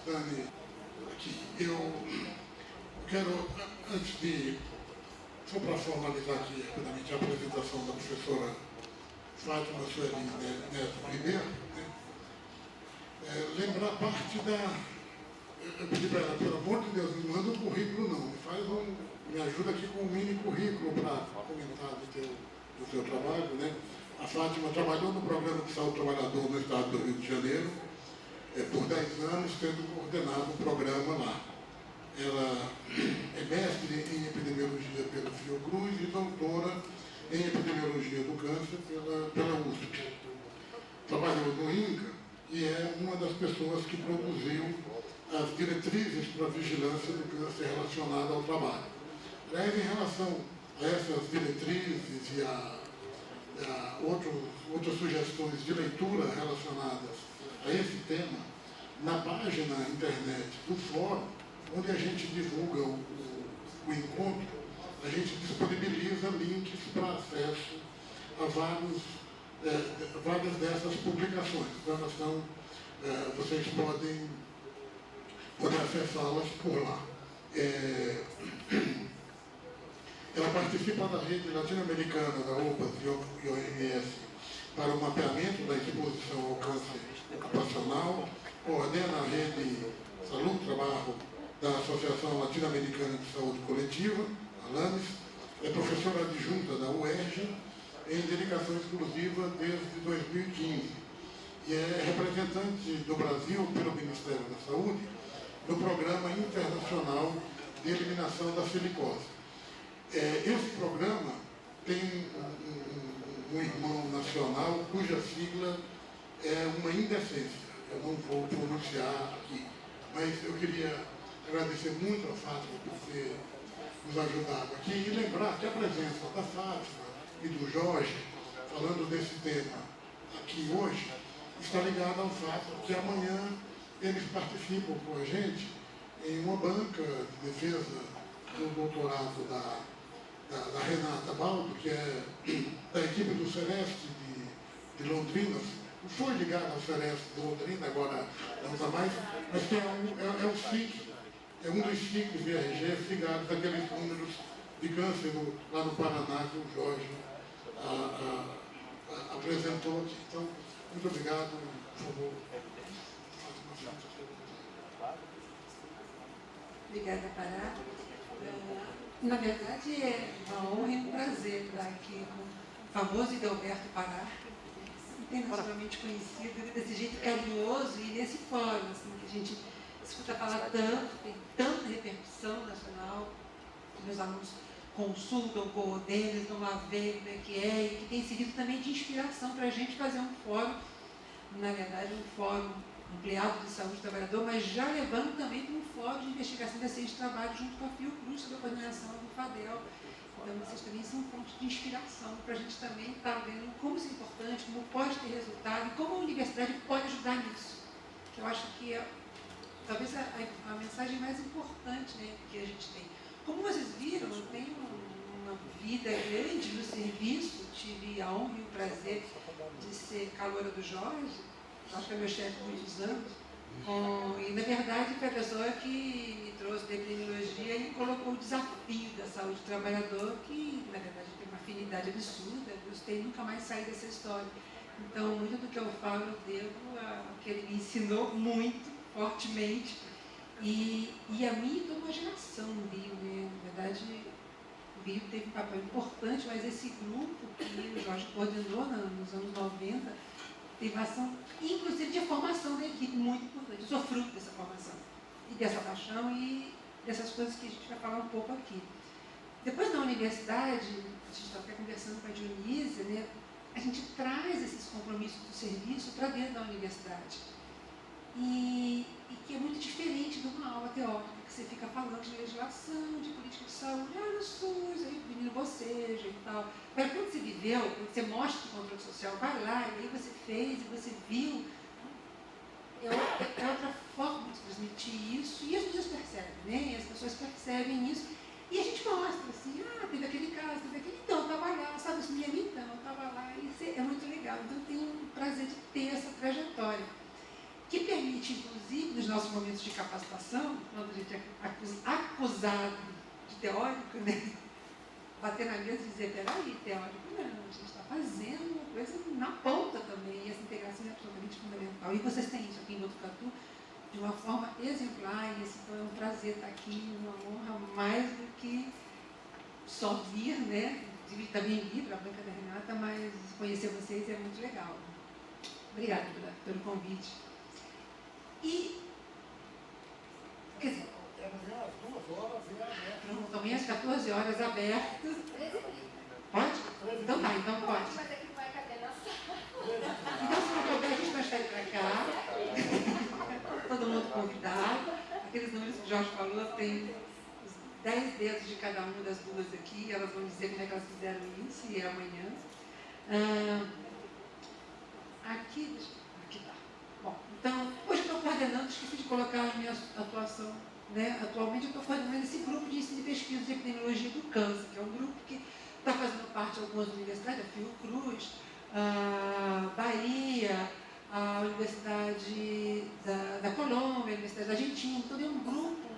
Dani, aqui. Eu quero, antes de, só para formalizar aqui rapidamente a apresentação da professora Fátima Sueli Neto Ribeiro, né? Lembrar parte da... Eu pedi para ela, pelo amor de Deus, não manda um currículo não, me ajuda aqui com um mini currículo para comentar do teu trabalho, né? A Fátima trabalhou no Programa de Saúde do Trabalhador no estado do Rio de Janeiro, por 10 anos, tendo coordenado o programa lá. Ela é mestre em epidemiologia pela Fiocruz e doutora em epidemiologia do câncer pela USP. Trabalhou no INCA e é uma das pessoas que produziu as diretrizes para a vigilância do câncer relacionada ao trabalho. Aliás, em relação a essas diretrizes e a outras sugestões de leitura relacionadas a esse tema, na página internet do fórum, onde a gente divulga o encontro, a gente disponibiliza links para acesso a várias dessas publicações. Então, vocês podem acessá-las por lá. Ela participa da rede latino-americana da OPAS e OMS para o mapeamento da exposição ao câncer ocupacional, coordena a rede Saúde Trabalho da Associação Latino-Americana de Saúde Coletiva, a LAMES, é professora adjunta da UERJ em dedicação exclusiva desde 2015 e é representante do Brasil pelo Ministério da Saúde no Programa Internacional de Eliminação da Silicose. Esse programa tem um irmão nacional cuja sigla é uma indecência. Eu não vou pronunciar aqui, mas eu queria agradecer muito a Fátima por ter nos ajudado aqui e lembrar que a presença da Fátima e do Jorge, falando desse tema aqui hoje, está ligada ao fato que amanhã eles participam com a gente em uma banca de defesa do doutorado da Renata Baldo, que é da equipe do Celeste de Londrina, foi ligado ao Celeste de Londrina, agora não está mais, mas que é um SIC, é um dos SICs de RG ligados àqueles números de câncer lá no Paraná que o Jorge apresentou aqui. Então, muito obrigado, por favor. Obrigada, Pará. Na verdade, é uma honra e um prazer estar aqui com o famoso Idelberto Pará, internacionalmente conhecido, desse jeito carinhoso e nesse fórum, assim, que a gente escuta falar tanto, tem tanta repercussão nacional, que meus alunos consultam, coordenam, eles vão lá ver como é que é, e que tem servido também de inspiração para a gente fazer um fórum, na verdade, um fórum ampliado de saúde do trabalhador, mas já levando também para um fórum de investigação da ciência de trabalho junto com a Fiocruz, sob a coordenação do FADEL. Então, vocês também são fontes de inspiração para a gente também estar vendo como isso é importante, como pode ter resultado e como a universidade pode ajudar nisso. Que eu acho que é talvez a mensagem mais importante, né, que a gente tem. Como vocês viram, eu tenho uma vida grande no serviço, tive a honra e o prazer de ser caloura do Jorge, acho que é meu chefe há muitos anos, e na verdade foi a pessoa que me trouxe da epidemiologia e colocou o desafio da saúde do trabalhador, que na verdade tem uma afinidade absurda, eu gostei nunca mais sair dessa história. Então, muito do que eu falo eu devo ao que ele me ensinou muito fortemente, e a mim e toda uma geração no Rio, né? Na verdade, o Rio teve um papel importante, mas esse grupo que o Jorge coordenou nos anos 90, teve ação, inclusive de formação da equipe, muito importante. Eu sou fruto dessa formação, e dessa paixão, e dessas coisas que a gente vai falar um pouco aqui. Depois da universidade, a gente está até conversando com a Dionísia, né? A gente traz esses compromissos do serviço para dentro da universidade. E que é muito diferente de uma aula teórica, que você fica falando de legislação, de política de saúde, no SUS, aí o menino boceja e tal. Mas quando você viveu, quando você mostra o controle social, vai lá, e aí você fez, e você viu, é outra forma de transmitir isso, e as pessoas percebem, né? E as pessoas percebem isso, e a gente mostra, assim, teve aquele caso, teve aquele, então, eu estava lá, sabe, assim, então, eu estava lá, e isso é muito legal. Então, eu tenho o prazer de ter essa trajetória. que permite, inclusive, nos nossos momentos de capacitação, quando a gente é acusado de teórico, né? Bater na mesa e dizer, peraí, teórico não, a gente está fazendo uma coisa na ponta também, e essa integração é absolutamente fundamental. E vocês têm isso aqui em Botucatu de uma forma exemplar, e esse foi um prazer estar aqui, uma honra mais do que só vir, né? Também vir para a banca da Renata, mas conhecer vocês é muito legal. Obrigada pelo convite. E, quer dizer, pronto, amanhã às 14 horas aberto. Pode? Então tá, então pode. Mas aqui não vai caber na sala. Então, se não puder, a gente transfere para cá. Todo mundo convidado. Aqueles números que o Jorge falou, tem os 10 dedos de cada uma das duas aqui. Elas vão dizer como é que elas fizeram isso, e é amanhã. Aqui tá. Bom, então, hoje eu estou coordenando, esqueci de colocar a minha atuação, né? Atualmente eu estou coordenando esse grupo de ensino e pesquisa de epidemiologia do câncer, que é um grupo que está fazendo parte de algumas universidades, a Fiocruz, a Bahia, a Universidade da Colômbia, a Universidade da Argentina. Então é um grupo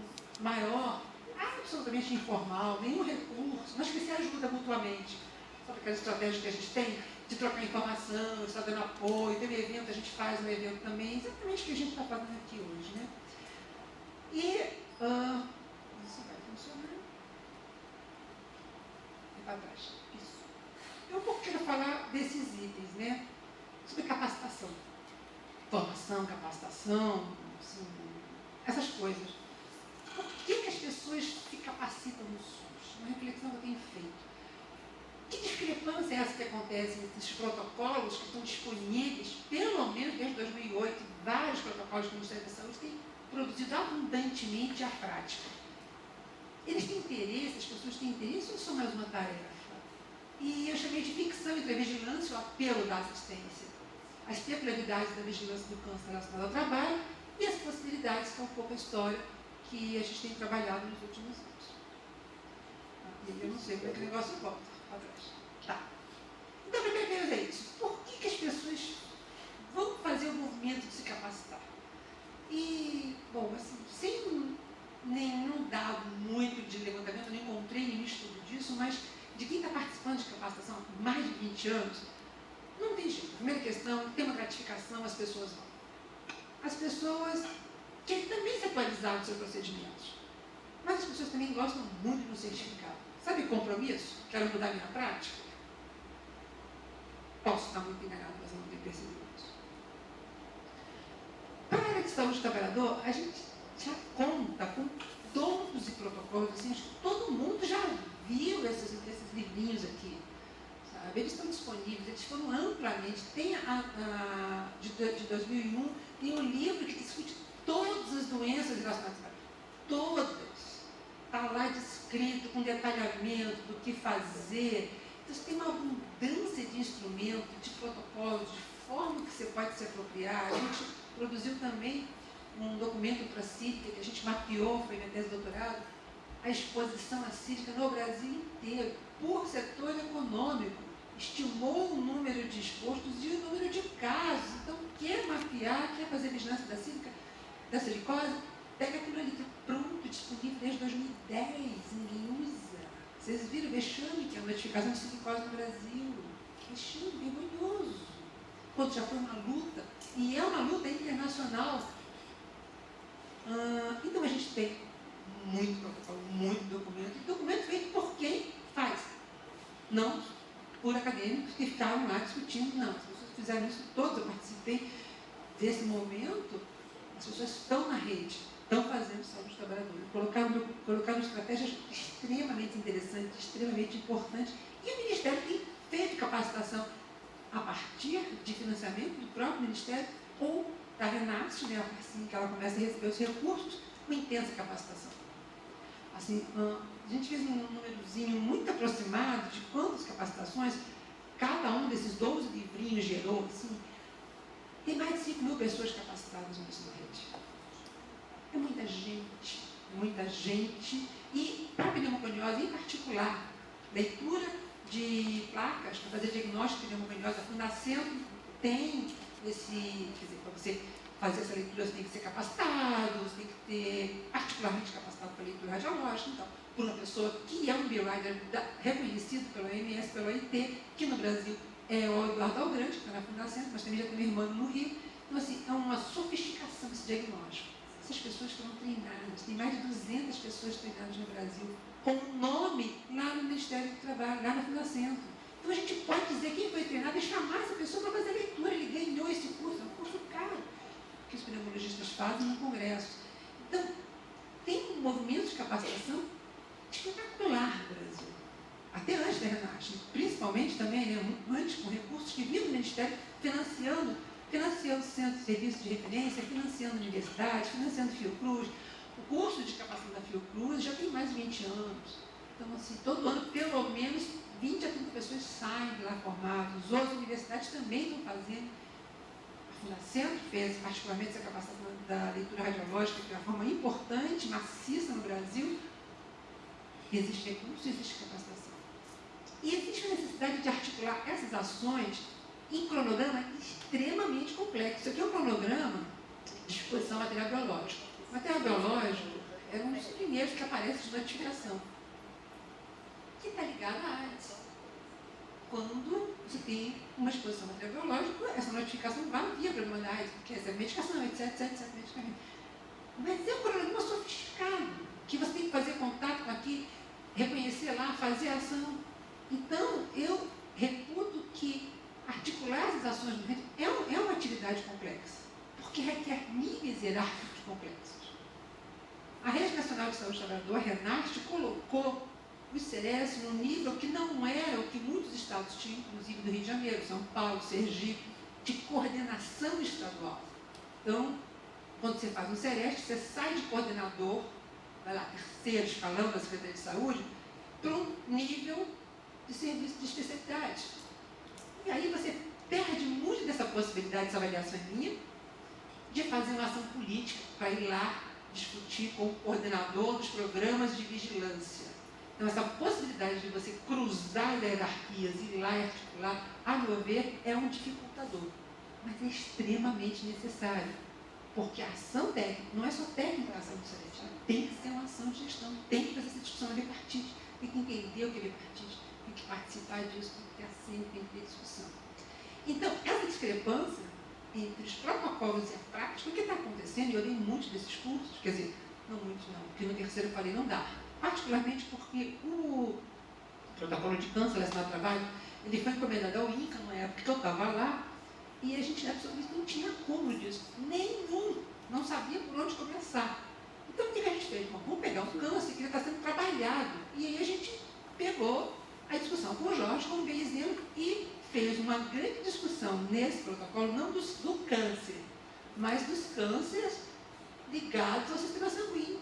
maior, absolutamente informal, nenhum recurso, mas que se ajuda mutuamente. Sabe aquelas estratégias que a gente tem de trocar informação, está dando apoio, teve evento, a gente faz um evento também, exatamente o que a gente está fazendo aqui hoje, né? E isso vai funcionar. E para trás. Isso. Eu um pouco quero falar desses itens, né? Sobre capacitação. Formação, capacitação, assim, essas coisas. Por que as pessoas se capacitam no SUS? Uma reflexão que eu tenho feito. Que discrepância é essa que acontece nesses protocolos que estão disponíveis, pelo menos desde 2008, vários protocolos do Ministério da Saúde têm produzido abundantemente a prática. Eles têm interesse, as pessoas têm interesse ou são mais uma tarefa? E eu chamei de ficção entre a vigilância e o apelo da assistência. As peculiaridades da vigilância do câncer relacionada ao trabalho e as possibilidades, que é um pouco a história que a gente tem trabalhado nos últimos anos. E eu não sei como é que o negócio volta. Tá. Então, a primeira coisa é isso. Por que as pessoas vão fazer o movimento de se capacitar? E, bom, assim, sem nenhum dado muito de levantamento, eu não encontrei nenhum estudo disso, mas de quem está participando de capacitação há mais de 20 anos, não tem jeito. A primeira questão, tem uma gratificação, as pessoas vão. As pessoas querem também se atualizar nos seus procedimentos, mas as pessoas também gostam muito do certificado. Sabe compromisso? Quero mudar minha prática? Posso estar muito enganado, mas eu não tenho percebido isso. Para a área de saúde do trabalhador, a gente já conta com todos os protocolos, assim, acho que todo mundo já viu esses livrinhos aqui. Sabe? Eles estão disponíveis, eles foram amplamente. Tem de 2001, tem um livro que discute todas as doenças relacionadas ao trabalho. Todas. Está lá descrito com detalhamento do que fazer. Então, você tem uma abundância de instrumentos, de protocolos, de forma que você pode se apropriar. A gente produziu também um documento para a CIRCA, que a gente mapeou, foi minha tese de doutorado, a exposição à CIRCA no Brasil inteiro, por setor econômico. Estimou o número de expostos e o número de casos. Então, quer mapear, quer fazer vigilância da CIRCA, da silicose, pega aquilo ali, está pronto, disponível desde 2010, ninguém usa. Vocês viram o vexame que é a notificação de silicose no Brasil? Vexame, vergonhoso. Quando já foi uma luta, e é uma luta internacional. Então a gente tem muito protocolo, muito documento, e documento feito por quem faz. Não por acadêmicos que ficaram lá discutindo, não. As pessoas fizeram isso todas, eu participei desse momento, as pessoas estão na rede, estão fazendo saúde dos trabalhadores, colocaram estratégias extremamente interessantes, extremamente importantes, e o Ministério tem feito capacitação a partir de financiamento do próprio Ministério ou da Renata, né, assim que ela começa a receber os recursos, com intensa capacitação. Assim, a gente fez um númerozinho muito aproximado de quantas capacitações cada um desses 12 livrinhos gerou, assim, tem mais de 5 mil pessoas capacitadas no ensino da rede. É muita gente, e para a pneumoconiose em particular, leitura de placas para fazer diagnóstico de pneumoconiose, a Fundacentro tem esse, quer dizer, para você fazer essa leitura, você tem que ser capacitado, você tem que ter particularmente capacitado para leitura radiológica. Então, por uma pessoa que é um B-Rider reconhecido pela OMS, pela OIT, que no Brasil é o Eduardo Algrande, que está na Fundacentro, mas também já tem meu irmão no Rio. Então, assim, é uma sofisticação esse diagnóstico. Essas pessoas foram treinadas, tem mais de 200 pessoas treinadas no Brasil, com um nome lá no Ministério do Trabalho, lá na Fundacentro. Então, a gente pode dizer quem foi treinado e chamar essa pessoa para fazer leitura. Ele ganhou esse curso, é um curso caro, que os pneumologistas fazem no Congresso. Então, tem um movimento de capacitação espetacular no Brasil. Até antes da Renate, principalmente também, né, antes com recursos que vinham do Ministério, financiando centros de serviços de referência, financiando universidades, financiando Fiocruz. O curso de capacitação da Fiocruz já tem mais de 20 anos. Então, assim, todo ano, pelo menos 20 a 30 pessoas saem de lá formadas. Outras universidades também estão fazendo. A Fundacentro fez, particularmente, essa capacitação da leitura radiológica, que é uma forma importante, maciça no Brasil. Existe recurso, existe capacitação. E existe a necessidade de articular essas ações em cronograma extremamente complexo. Isso aqui é um cronograma de exposição a material biológico. O material biológico é um dos primeiros que aparece de notificação, que está ligado à AIDS. Quando você tem uma exposição a material biológico, essa notificação vai via problema da AIDS, porque essa é medicação, etc, medicamento. Mas é um cronograma sofisticado, que você tem que fazer contato com aqui, reconhecer lá, fazer ação. Então, eu reputo que articular essas ações do rede é uma atividade complexa, porque requer níveis hierárquicos complexos. A Rede Nacional de Saúde do Trabalhador, a RENAST, colocou os CERES num nível que não era o que muitos estados tinham, inclusive do Rio de Janeiro, São Paulo, Sergipe, de coordenação estadual. Então, quando você faz um CERES, você sai de coordenador, vai lá, terceiro escalão da Secretaria de Saúde, para um nível de serviço de especialidade. E aí você perde muito dessa possibilidade, essa avaliação minha, de fazer uma ação política para ir lá discutir com o coordenador dos programas de vigilância. Então, essa possibilidade de você cruzar as hierarquias, ir lá e articular, a meu ver, é um dificultador. Mas é extremamente necessário. Porque a ação técnica, não é só técnica a ação do CERES, tem que ser uma ação de gestão, tem que fazer essa discussão bipartite, tem que entender o que é bipartite, tem que participar disso, tem que ter assento, tem que ter discussão. Então, essa discrepância entre os protocolos e a prática, o que está acontecendo, e eu dei muitos desses cursos, quer dizer, não muitos não, porque no terceiro eu falei não dá, particularmente porque o protocolo de câncer relacionado ao trabalho, ele foi encomendado ao INCA na época que eu estava lá, e a gente absolutamente não tinha como disso, nenhum, não sabia por onde começar. Então, o que a gente fez? Bom, vamos pegar um câncer que já está sendo trabalhado, e aí a gente pegou a discussão com o Jorge, como bem dizendo, e fez uma grande discussão nesse protocolo, não do câncer, mas dos cânceres ligados ao sistema sanguíneo,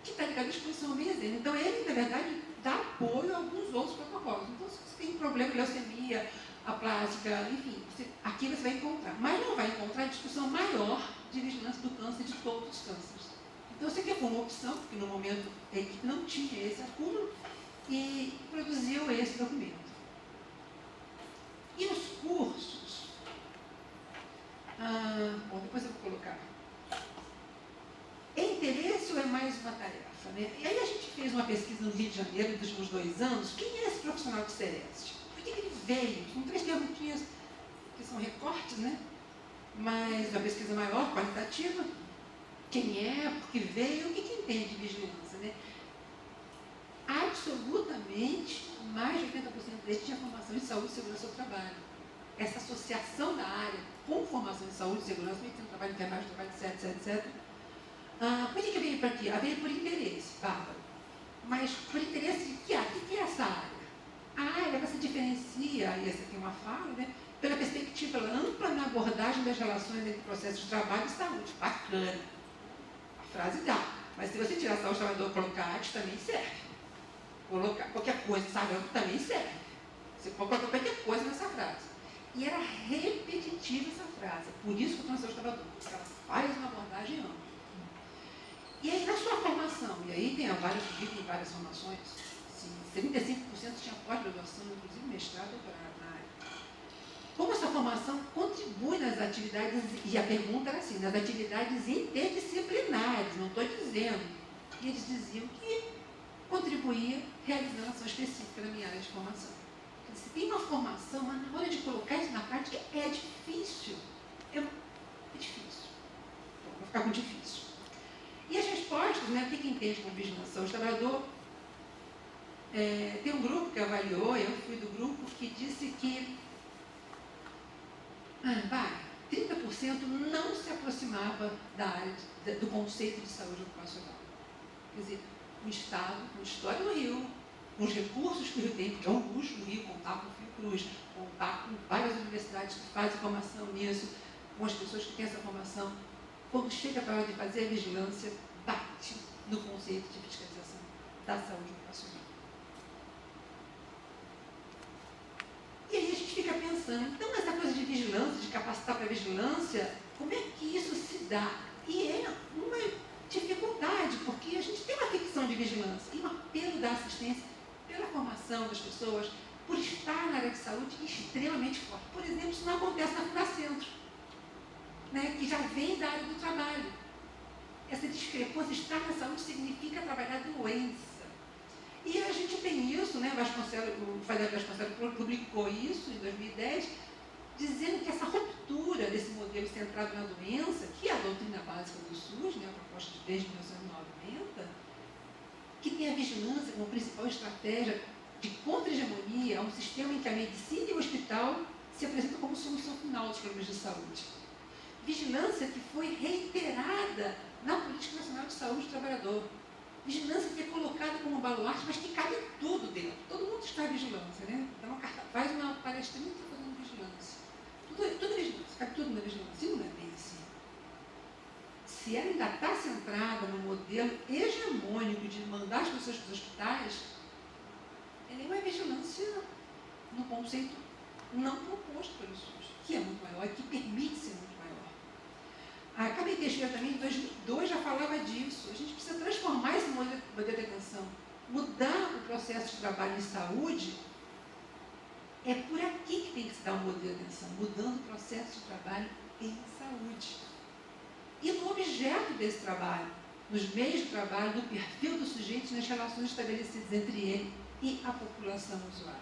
que está ligado à exposição ao benzeno. Então, ele, na verdade, dá apoio a alguns outros protocolos. Então, se você tem problema de leucemia, aplástica, enfim, aqui você vai encontrar. Mas não vai encontrar a discussão maior de vigilância do câncer de todos os cânceres. Então, você quer uma opção, porque no momento a equipe não tinha esse acúmulo, e produziu esse documento. E os cursos? Bom, depois eu vou colocar. É interesse ou é mais uma tarefa? Né? E aí a gente fez uma pesquisa no Rio de Janeiro, nos últimos 2 anos. Quem é esse profissional de CERES? Por que ele veio? São 3 perguntinhas que são recortes, né? Mas uma pesquisa maior, qualitativa. Quem é, por que veio, o que entende de vigilância, né? Absolutamente, mais de 80% deles tinha formação em saúde e segurança do trabalho. Essa associação da área com formação em saúde e segurança, medicina do trabalho, enfermagem do trabalho, etc. Por que veio para aqui? Veio por interesse, Bárbara. Mas por interesse de que? O que é essa área? A área você diferencia, e essa aqui é uma fala, né? Pela perspectiva ampla na abordagem das relações entre processos de trabalho e saúde. Bacana. A frase dá. Mas se você tirar saúde do trabalhador e colocar arte, também serve. Colocar qualquer coisa, sabe, também serve. Você pode colocar qualquer coisa nessa frase. E era repetitiva essa frase. Por isso que eu trouxe o trabalhador, porque ela faz uma abordagem ampla. E aí, na sua formação, e aí tem várias formações, assim, 35% tinha pós-graduação, inclusive mestrado, doutorado na área. Como a sua formação contribui nas atividades, e a pergunta era assim, nas atividades interdisciplinares, não estou dizendo. E eles diziam que contribuía realizando ação específica na minha área de formação. Se tem uma formação, mas na hora de colocar isso na prática é difícil. É difícil. Então, vou ficar com difícil. E as respostas, né, o que entende como vigilância? O trabalhador tem um grupo que avaliou, eu fui do grupo, que disse que 30% não se aproximava da área do conceito de saúde ocupacional. Quer dizer, o Estado, com a história do Rio, com os recursos que o Rio tem, porque é um luxo no Rio contar com o Fiocruz, contar com várias universidades que fazem formação nisso, com as pessoas que têm essa formação, quando chega para a hora de fazer a vigilância, bate no conceito de fiscalização da saúde ocupacional. E aí a gente fica pensando, então essa coisa de vigilância, de capacitar para a vigilância, como é que isso se dá? E é uma dificuldade, porque a gente tem uma ficção de vigilância e um apelo da assistência pela formação das pessoas, por estar na área de saúde extremamente forte. Por exemplo, isso não acontece na Fundacentro, né, que já vem da área do trabalho. Essa discrepância, estar na saúde significa trabalhar doença. E a gente tem isso, né, o Fadel Vasconcelos publicou isso em 2010, dizendo que essa ruptura desse modelo centrado na doença, que é a doutrina básica do SUS, né, a proposta desde 1990, que tem a vigilância como principal estratégia de contra-hegemonia a um sistema em que a medicina e o hospital se apresentam como solução final dos problemas de saúde. Vigilância que foi reiterada na Política Nacional de Saúde do Trabalhador. Vigilância que é colocada como baluarte, mas que cabe tudo dentro. Todo mundo está em vigilância, né? Faz uma palestrinha e está fazendo vigilância. Tudo é vigilância, cabe tudo na vigilância. E não é bem assim. Se ela ainda está centrada no modelo hegemônico de mandar as pessoas para os hospitais, ela não é vigilância no conceito não proposto pelo SUS, que é muito maior, que permite ser muito maior. A Carmen Teixeira também, em 2002, já falava disso. A gente precisa transformar esse modelo de atenção, mudar o processo de trabalho em saúde. É por aqui que tem que se dar um modelo de atenção, mudando o processo de trabalho em saúde. E no objeto desse trabalho, nos meios de trabalho, no perfil do sujeito, nas relações estabelecidas entre ele e a população usuária.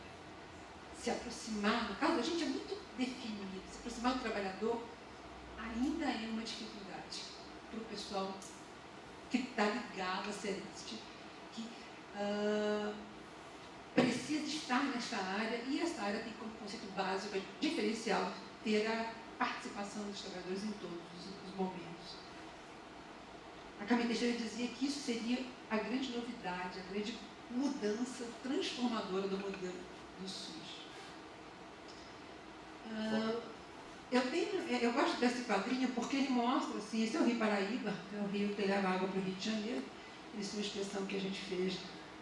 Se aproximar, no caso, a gente é muito definido, se aproximar do trabalhador ainda é uma dificuldade para o pessoal que está ligado à Sereste, que precisa estar nesta área, e essa área tem como conceito básico, diferencial, ter a participação dos trabalhadores em todos os momentos. A Carmen Teixeira dizia que isso seria a grande novidade, a grande mudança transformadora do modelo do SUS. Eu gosto desse quadrinho porque ele mostra, assim, esse é o Rio Paraíba, é o rio que leva água para o Rio de Janeiro, essa é uma expressão que a gente fez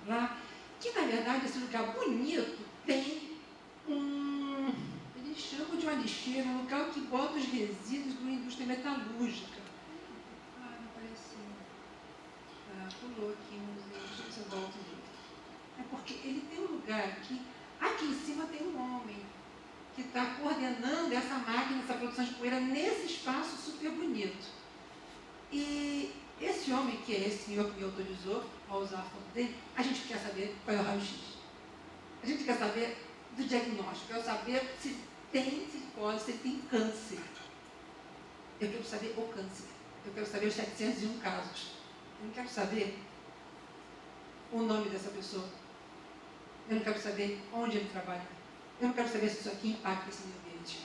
lá, que na verdade esse lugar bonito tem eles chamam de uma lixeira, um local que bota os resíduos da indústria metalúrgica. Não apareceu. Pulou aqui um museu, deixa eu ver se eu volto aqui. É porque ele tem um lugar aqui em cima tem um homem que está coordenando essa máquina, essa produção de poeira nesse espaço super bonito. E esse homem, que é esse senhor que me autorizou a usar a foto dele, a gente quer saber qual é o raio-x. A gente quer saber do diagnóstico, quer saber se tem circose, se tem câncer. Eu quero saber o câncer. Eu quero saber os 701 casos. Eu não quero saber o nome dessa pessoa. Eu não quero saber onde ele trabalha. Eu não quero saber se isso aqui impacta esse meio ambiente.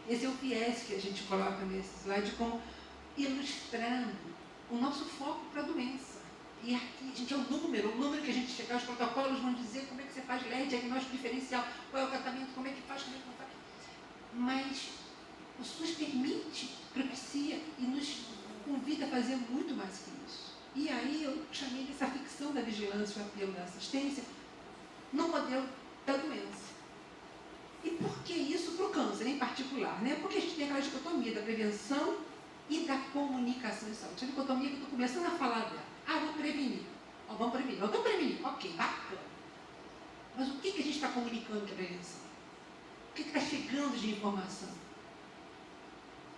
Esse é o viés que a gente coloca nesse slide como ilustrando o nosso foco para a doença. E aqui, gente, é o número que a gente chegar, os protocolos vão dizer como é que você faz diagnóstico diferencial, qual é o tratamento, como é que faz, como é que não faz. Mas o SUS permite, propicia e nos convida a fazer muito mais que isso. E aí eu chamei dessa ficção da vigilância, o apelo da assistência, no modelo da doença. E por que isso para o câncer em particular? Né? Porque a gente tem aquela dicotomia da prevenção e da comunicação em saúde. Essa dicotomia que eu estou começando a falar dela. Vamos prevenir. Vamos prevenir. Ok, bacana. Mas o que a gente está comunicando que é prevenção? O que está chegando de informação?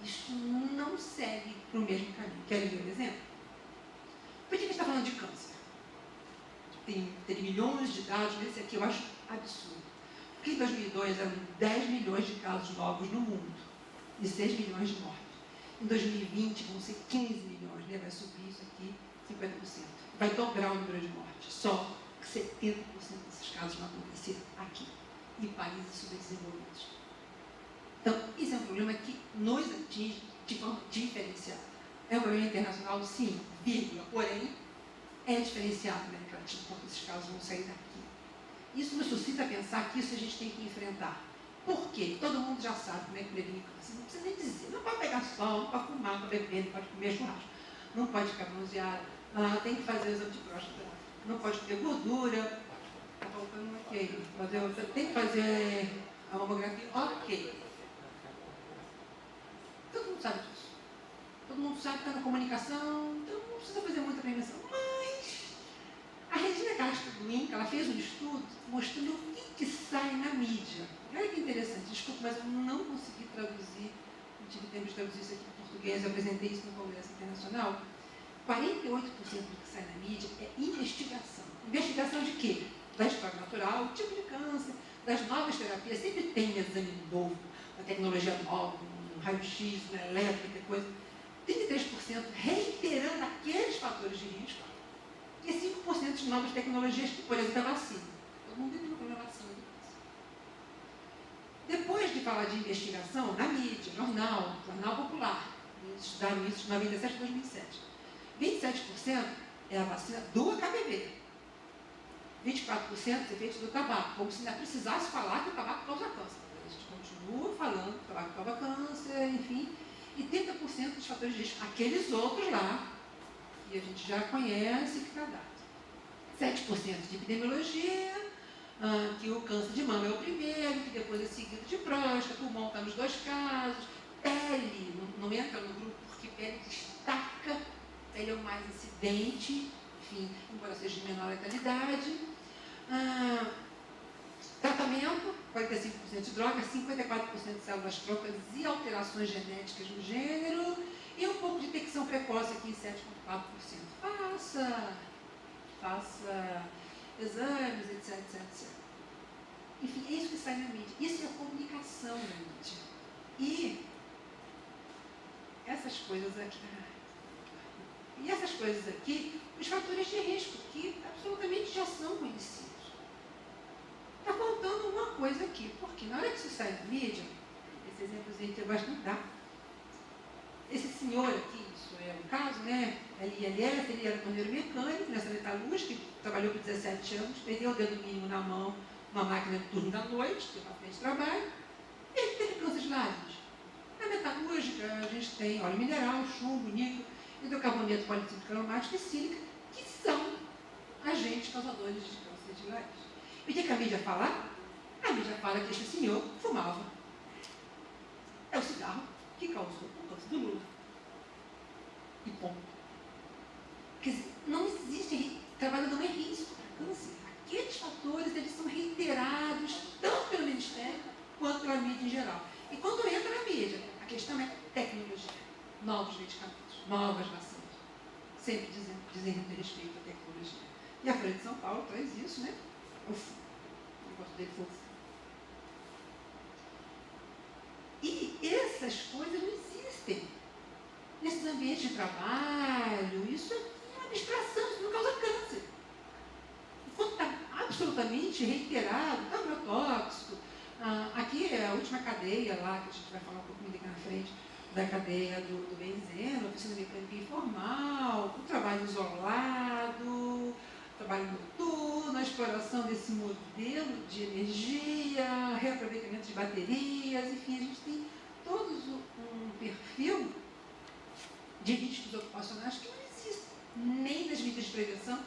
Isso não segue para o mesmo caminho. Querem ver um exemplo? Por que a gente está falando de câncer? Tem milhões de dados, mas esse aqui eu acho absurdo. Porque em 2002 eram 10 milhões de casos novos no mundo e 6 milhões de mortes. Em 2020 vão ser 15 milhões, né? Vai subir isso aqui 50%. Vai dobrar o número de mortes. Só que 70% desses casos vão acontecer aqui, em países subdesenvolvidos. Então, isso é um problema que nos atinge de forma diferenciada. É um problema internacional, sim, vírgula, porém, é diferenciado na América Latina, porque esses casos vão sair daqui. Isso nos suscita a pensar que isso a gente tem que enfrentar. Por quê? Todo mundo já sabe como é que previne câncer. Não precisa nem dizer. Não pode pegar sol, não pode fumar, não pode beber, não pode comer churrasco, não pode ficar bronzeado, tem que fazer exame de próstata, não pode comer gordura, está faltando ok. Tem que fazer a mamografia, ok. Todo mundo sabe disso. Todo mundo sabe que está na comunicação, então não precisa fazer muita prevenção. Mas a Regina Castro-Duin, ela fez um estudo mostrando o que sai na mídia. Olha que interessante, desculpa, mas eu não consegui traduzir, não tive tempo de traduzir isso aqui para português, eu apresentei isso no Congresso Internacional. 48% do que sai na mídia é investigação. Investigação de quê? Da história natural, o tipo de câncer, das novas terapias, sempre tem exame novo, uma tecnologia nova, um raio-x, uma elétrica, coisa. 33% reiterando aqueles fatores de risco e 5% de novas tecnologias, que, por exemplo, a vacina. Todo mundo tem um problema de vacina. Depois de falar de investigação, na mídia, jornal popular, eles estudaram isso de 97 a 2007. 27% é a vacina do HPV. 24% é efeitos do tabaco, como se ainda precisasse falar que o tabaco causa câncer. A gente continua falando que o tabaco causa câncer, enfim. E 30% dos fatores de risco, aqueles outros lá, que a gente já conhece, que está dado. 7% de epidemiologia, que o câncer de mama é o primeiro, que depois é seguido de próstata, pulmão está nos 2 casos, pele, não entra no grupo porque pele destaca, pele é o mais incidente, enfim, embora seja de menor letalidade. Tratamento, 45% de drogas, 54% de células trocas e alterações genéticas no gênero, e um pouco de detecção precoce aqui em 7,4%. Faça exames, etc, etc, etc. Enfim, é isso que sai na mídia. Isso é a comunicação na mídia. E essas coisas aqui, os fatores de risco, que absolutamente já são conhecidos. Está faltando uma coisa aqui, porque na hora que isso sai na mídia, esse exemplozinho que eu gosto de dar, esse senhor aqui, isso é um caso, né? LILS, ele era torneiro mecânico nessa metalúrgica, trabalhou por 17 anos, perdeu o dedo mínimo na mão, uma máquina de turno da noite, teve uma frente de trabalho, e ele teve câncer de lábios. Na metalúrgica, a gente tem óleo mineral, chumbo, níquel, hidrocarboneto policíclico aromático e sílica, que são agentes causadores de câncer de lábios. E o que a mídia fala? A mídia fala que esse senhor fumava. É o cigarro que causou o câncer do Lula. E ponto. Quer dizer, não existe trabalho, não é risco para câncer. Aqueles fatores, eles são reiterados tanto pelo Ministério quanto pela mídia em geral. E quando entra na mídia, a questão é tecnologia. Novos medicamentos, novas vacinas. Sempre dizendo respeito à tecnologia. E a Folha de São Paulo traz isso, né? O negócio dele foi. E essas coisas não existem. Nesses ambientes de trabalho, isso é uma abstração, isso não causa câncer. Enquanto está absolutamente reiterado, está agrotóxico. Aqui é a última cadeia lá, que a gente vai falar um pouquinho daqui na frente, da cadeia do benzeno, oficina mecânica informal, o trabalho isolado, trabalho noturno, a exploração desse modelo de energia, reaproveitamento de baterias, enfim, a gente tem todos um perfil de riscos ocupacionais que não existe, nem nas medidas de prevenção,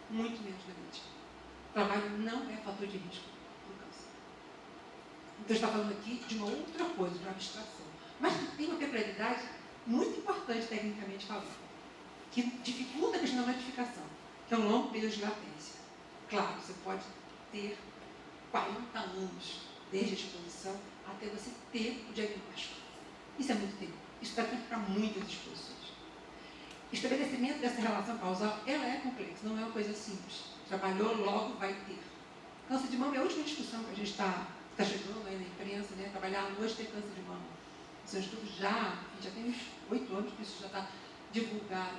muito menos na mídia. O trabalho não é fator de risco do câncer. Então, está falando aqui de uma outra coisa, de uma abstração, mas que tem uma peculiaridade muito importante tecnicamente falando, que dificulta a questão da notificação, que é um longo período de latência. Claro, você pode ter 40 anos desde a exposição até você ter o diagnóstico. Isso é muito tempo. Isso dá tempo para muitas exposições. O estabelecimento dessa relação causal, ela é complexa, não é uma coisa simples. Trabalhou, logo vai ter. Câncer de mama é a última discussão que a gente está chegando aí na imprensa, né? Trabalhar à noite tem câncer de mama. São estudos já tem uns 8 anos que isso já está divulgado.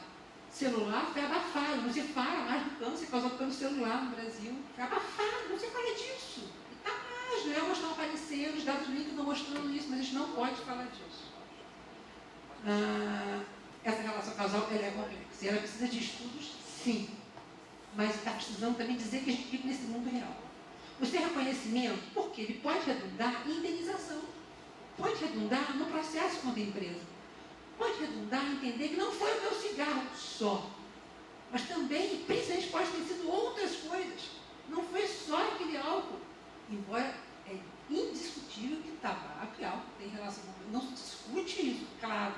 Celular foi abafado, não se fala mais do câncer causado pelo celular no Brasil. Foi abafado, não se fala disso. E está mais, né? Elas estão aparecendo, os dados líquidos estão mostrando isso, mas a gente não pode falar disso. Essa relação causal ela é complexa. Ela precisa de estudos, sim. Mas está precisando também dizer que a gente vive nesse mundo real. O seu reconhecimento, porque ele pode redundar em indenização. Pode redundar no processo contra a empresa. Pode redundar em entender que não foi o meu cigarro só. Mas também, principalmente, pode ter sido outras coisas. Não foi só aquele álcool. Embora é indiscutível que tabaco e álcool têm relação com... Não se discute isso, claro.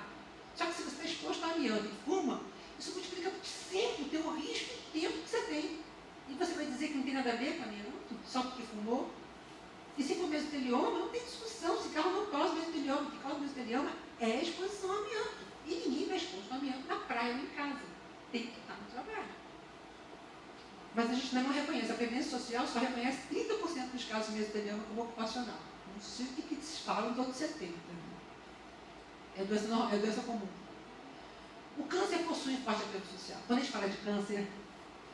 Só que se você está exposto a amianto e fuma, isso multiplica por 5 o teu risco e tempo que você tem. E você vai dizer que não tem nada a ver com amianto, só porque fumou? E se for mesotelioma, não tem discussão. Cigarro não causa mesotelioma. O que causa mesotelioma é a exposição ao amianto. E ninguém vai exposto ao amianto na praia ou em casa. Tem que estar no trabalho. Mas a gente ainda não reconhece. A previdência social só reconhece 30% dos casos de mesotelioma como ocupacional. Não sei o que se fala nos outros 70%. É doença comum. O câncer possui forte apelo social. Quando a gente fala de câncer,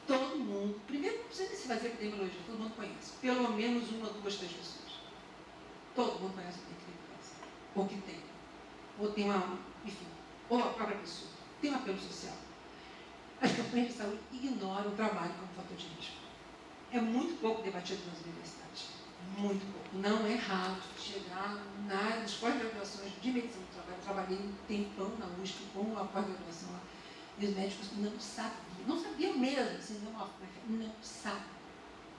todo mundo, primeiro não precisa se fazer epidemiologia, todo mundo conhece. Pelo menos 1, 2, 3 pessoas. Todo mundo conhece alguém que tem câncer. Ou que tem. Ou tem uma, enfim, ou a própria pessoa. Tem um apelo social. As campanhas de saúde ignoram o trabalho como fator de risco. É muito pouco debatido nas universidades. Muito pouco. Não é raro chegar nas pós-graduações de medicina do trabalho. Eu trabalhei um tempão na USP com a pós-graduação lá. E os médicos não sabiam mesmo, assim, não sabem.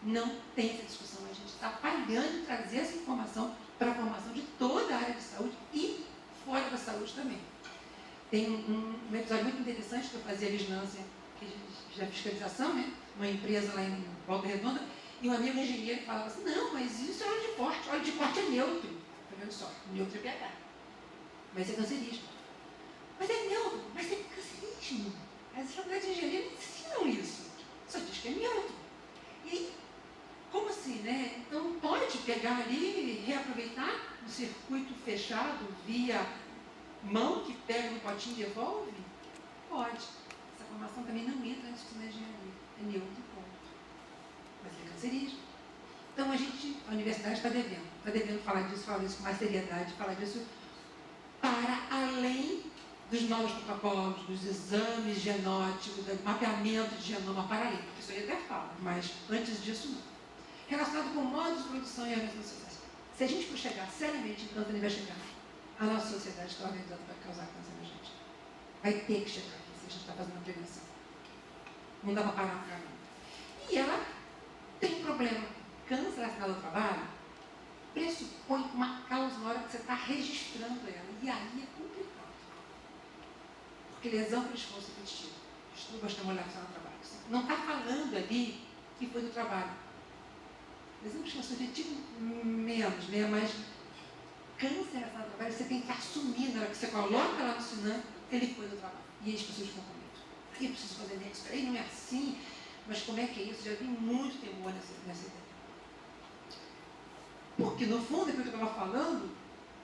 Não tem essa discussão. A gente está falhando em trazer essa informação para a formação de toda a área de saúde e fora da saúde também. Tem um episódio muito interessante que eu fazia vigilância, que já fiscalização, né? Uma empresa lá em Volta Redonda, e um amigo engenheiro falava assim, não, mas isso é óleo de corte. Óleo de corte é neutro. Olha só, neutro é pH. Mas é cancerígeno. Mas é neutro, mas é cancerígeno. As faculdades de engenharia não ensinam isso. Só diz que é neutro. E aí, como assim, né? Então pode pegar ali e reaproveitar no circuito fechado via mão que pega no potinho e devolve? Pode. Essa formação também não entra na discussão da engenharia. É neutro, ponto. Mas é cancerígeno. Então a universidade está devendo falar disso com mais seriedade, falar disso para além dos novos protocolos, dos exames genóticos, do mapeamento de genoma para além, porque isso aí até fala, mas antes disso não. Relacionado com modos de produção e organização sociais. Se a gente for chegar seriamente em câncer, ele vai chegar. A nossa sociedade está organizada para causar câncer na gente. Vai ter que chegar aqui se a gente está fazendo a prevenção. Não dá para parar no caminho. E ela tem um problema. Câncer relacionado ao trabalho pressupõe uma causa na hora que você está registrando ela. E aí é complicado. Porque lesão por esforço repetitivo, distúrbio estimulação no trabalho. Não está falando ali que foi do trabalho. Lesão por esforço repetitivo, menos, né? Mas câncer relacionado ao trabalho, você tem que assumir na hora que você coloca lá no Sinan, ele foi do trabalho. E aí as pessoas ficam com medo. Aí eu preciso fazer isso, aí não é assim. Mas como é que é isso? Já vi muito temor nessa ideia. Porque, no fundo, aquilo que eu estava falando,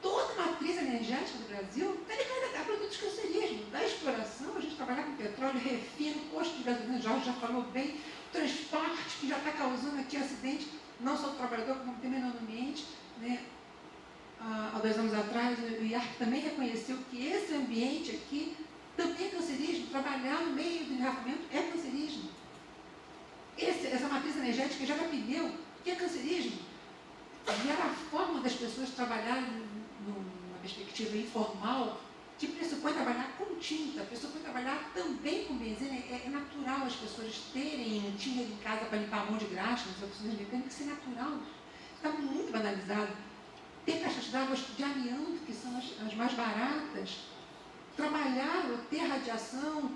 toda a matriz energética do Brasil está ligada a produtos cancerígenos. Da exploração, a gente trabalhar com petróleo, refino, posto de gasolina, Jorge já falou bem, transporte que já está causando aqui acidente, não só do trabalhador, como também no ambiente. Né? Há 2 anos atrás, o IARC também reconheceu que esse ambiente aqui também é cancerígeno. Trabalhar no meio do engarrafamento é cancerígeno. Essa matriz energética já pneu, que é cancerígeno. E era a forma das pessoas trabalharem numa perspectiva informal, que pressupõe trabalhar com tinta, pressupõe trabalhar também com benzina. É natural as pessoas terem tinta em casa para limpar a mão de graxa, nas oficinas mecânicas, isso é natural. Está muito banalizado. Ter caixas d'água de amianto, que são as mais baratas. Trabalhar ou ter radiação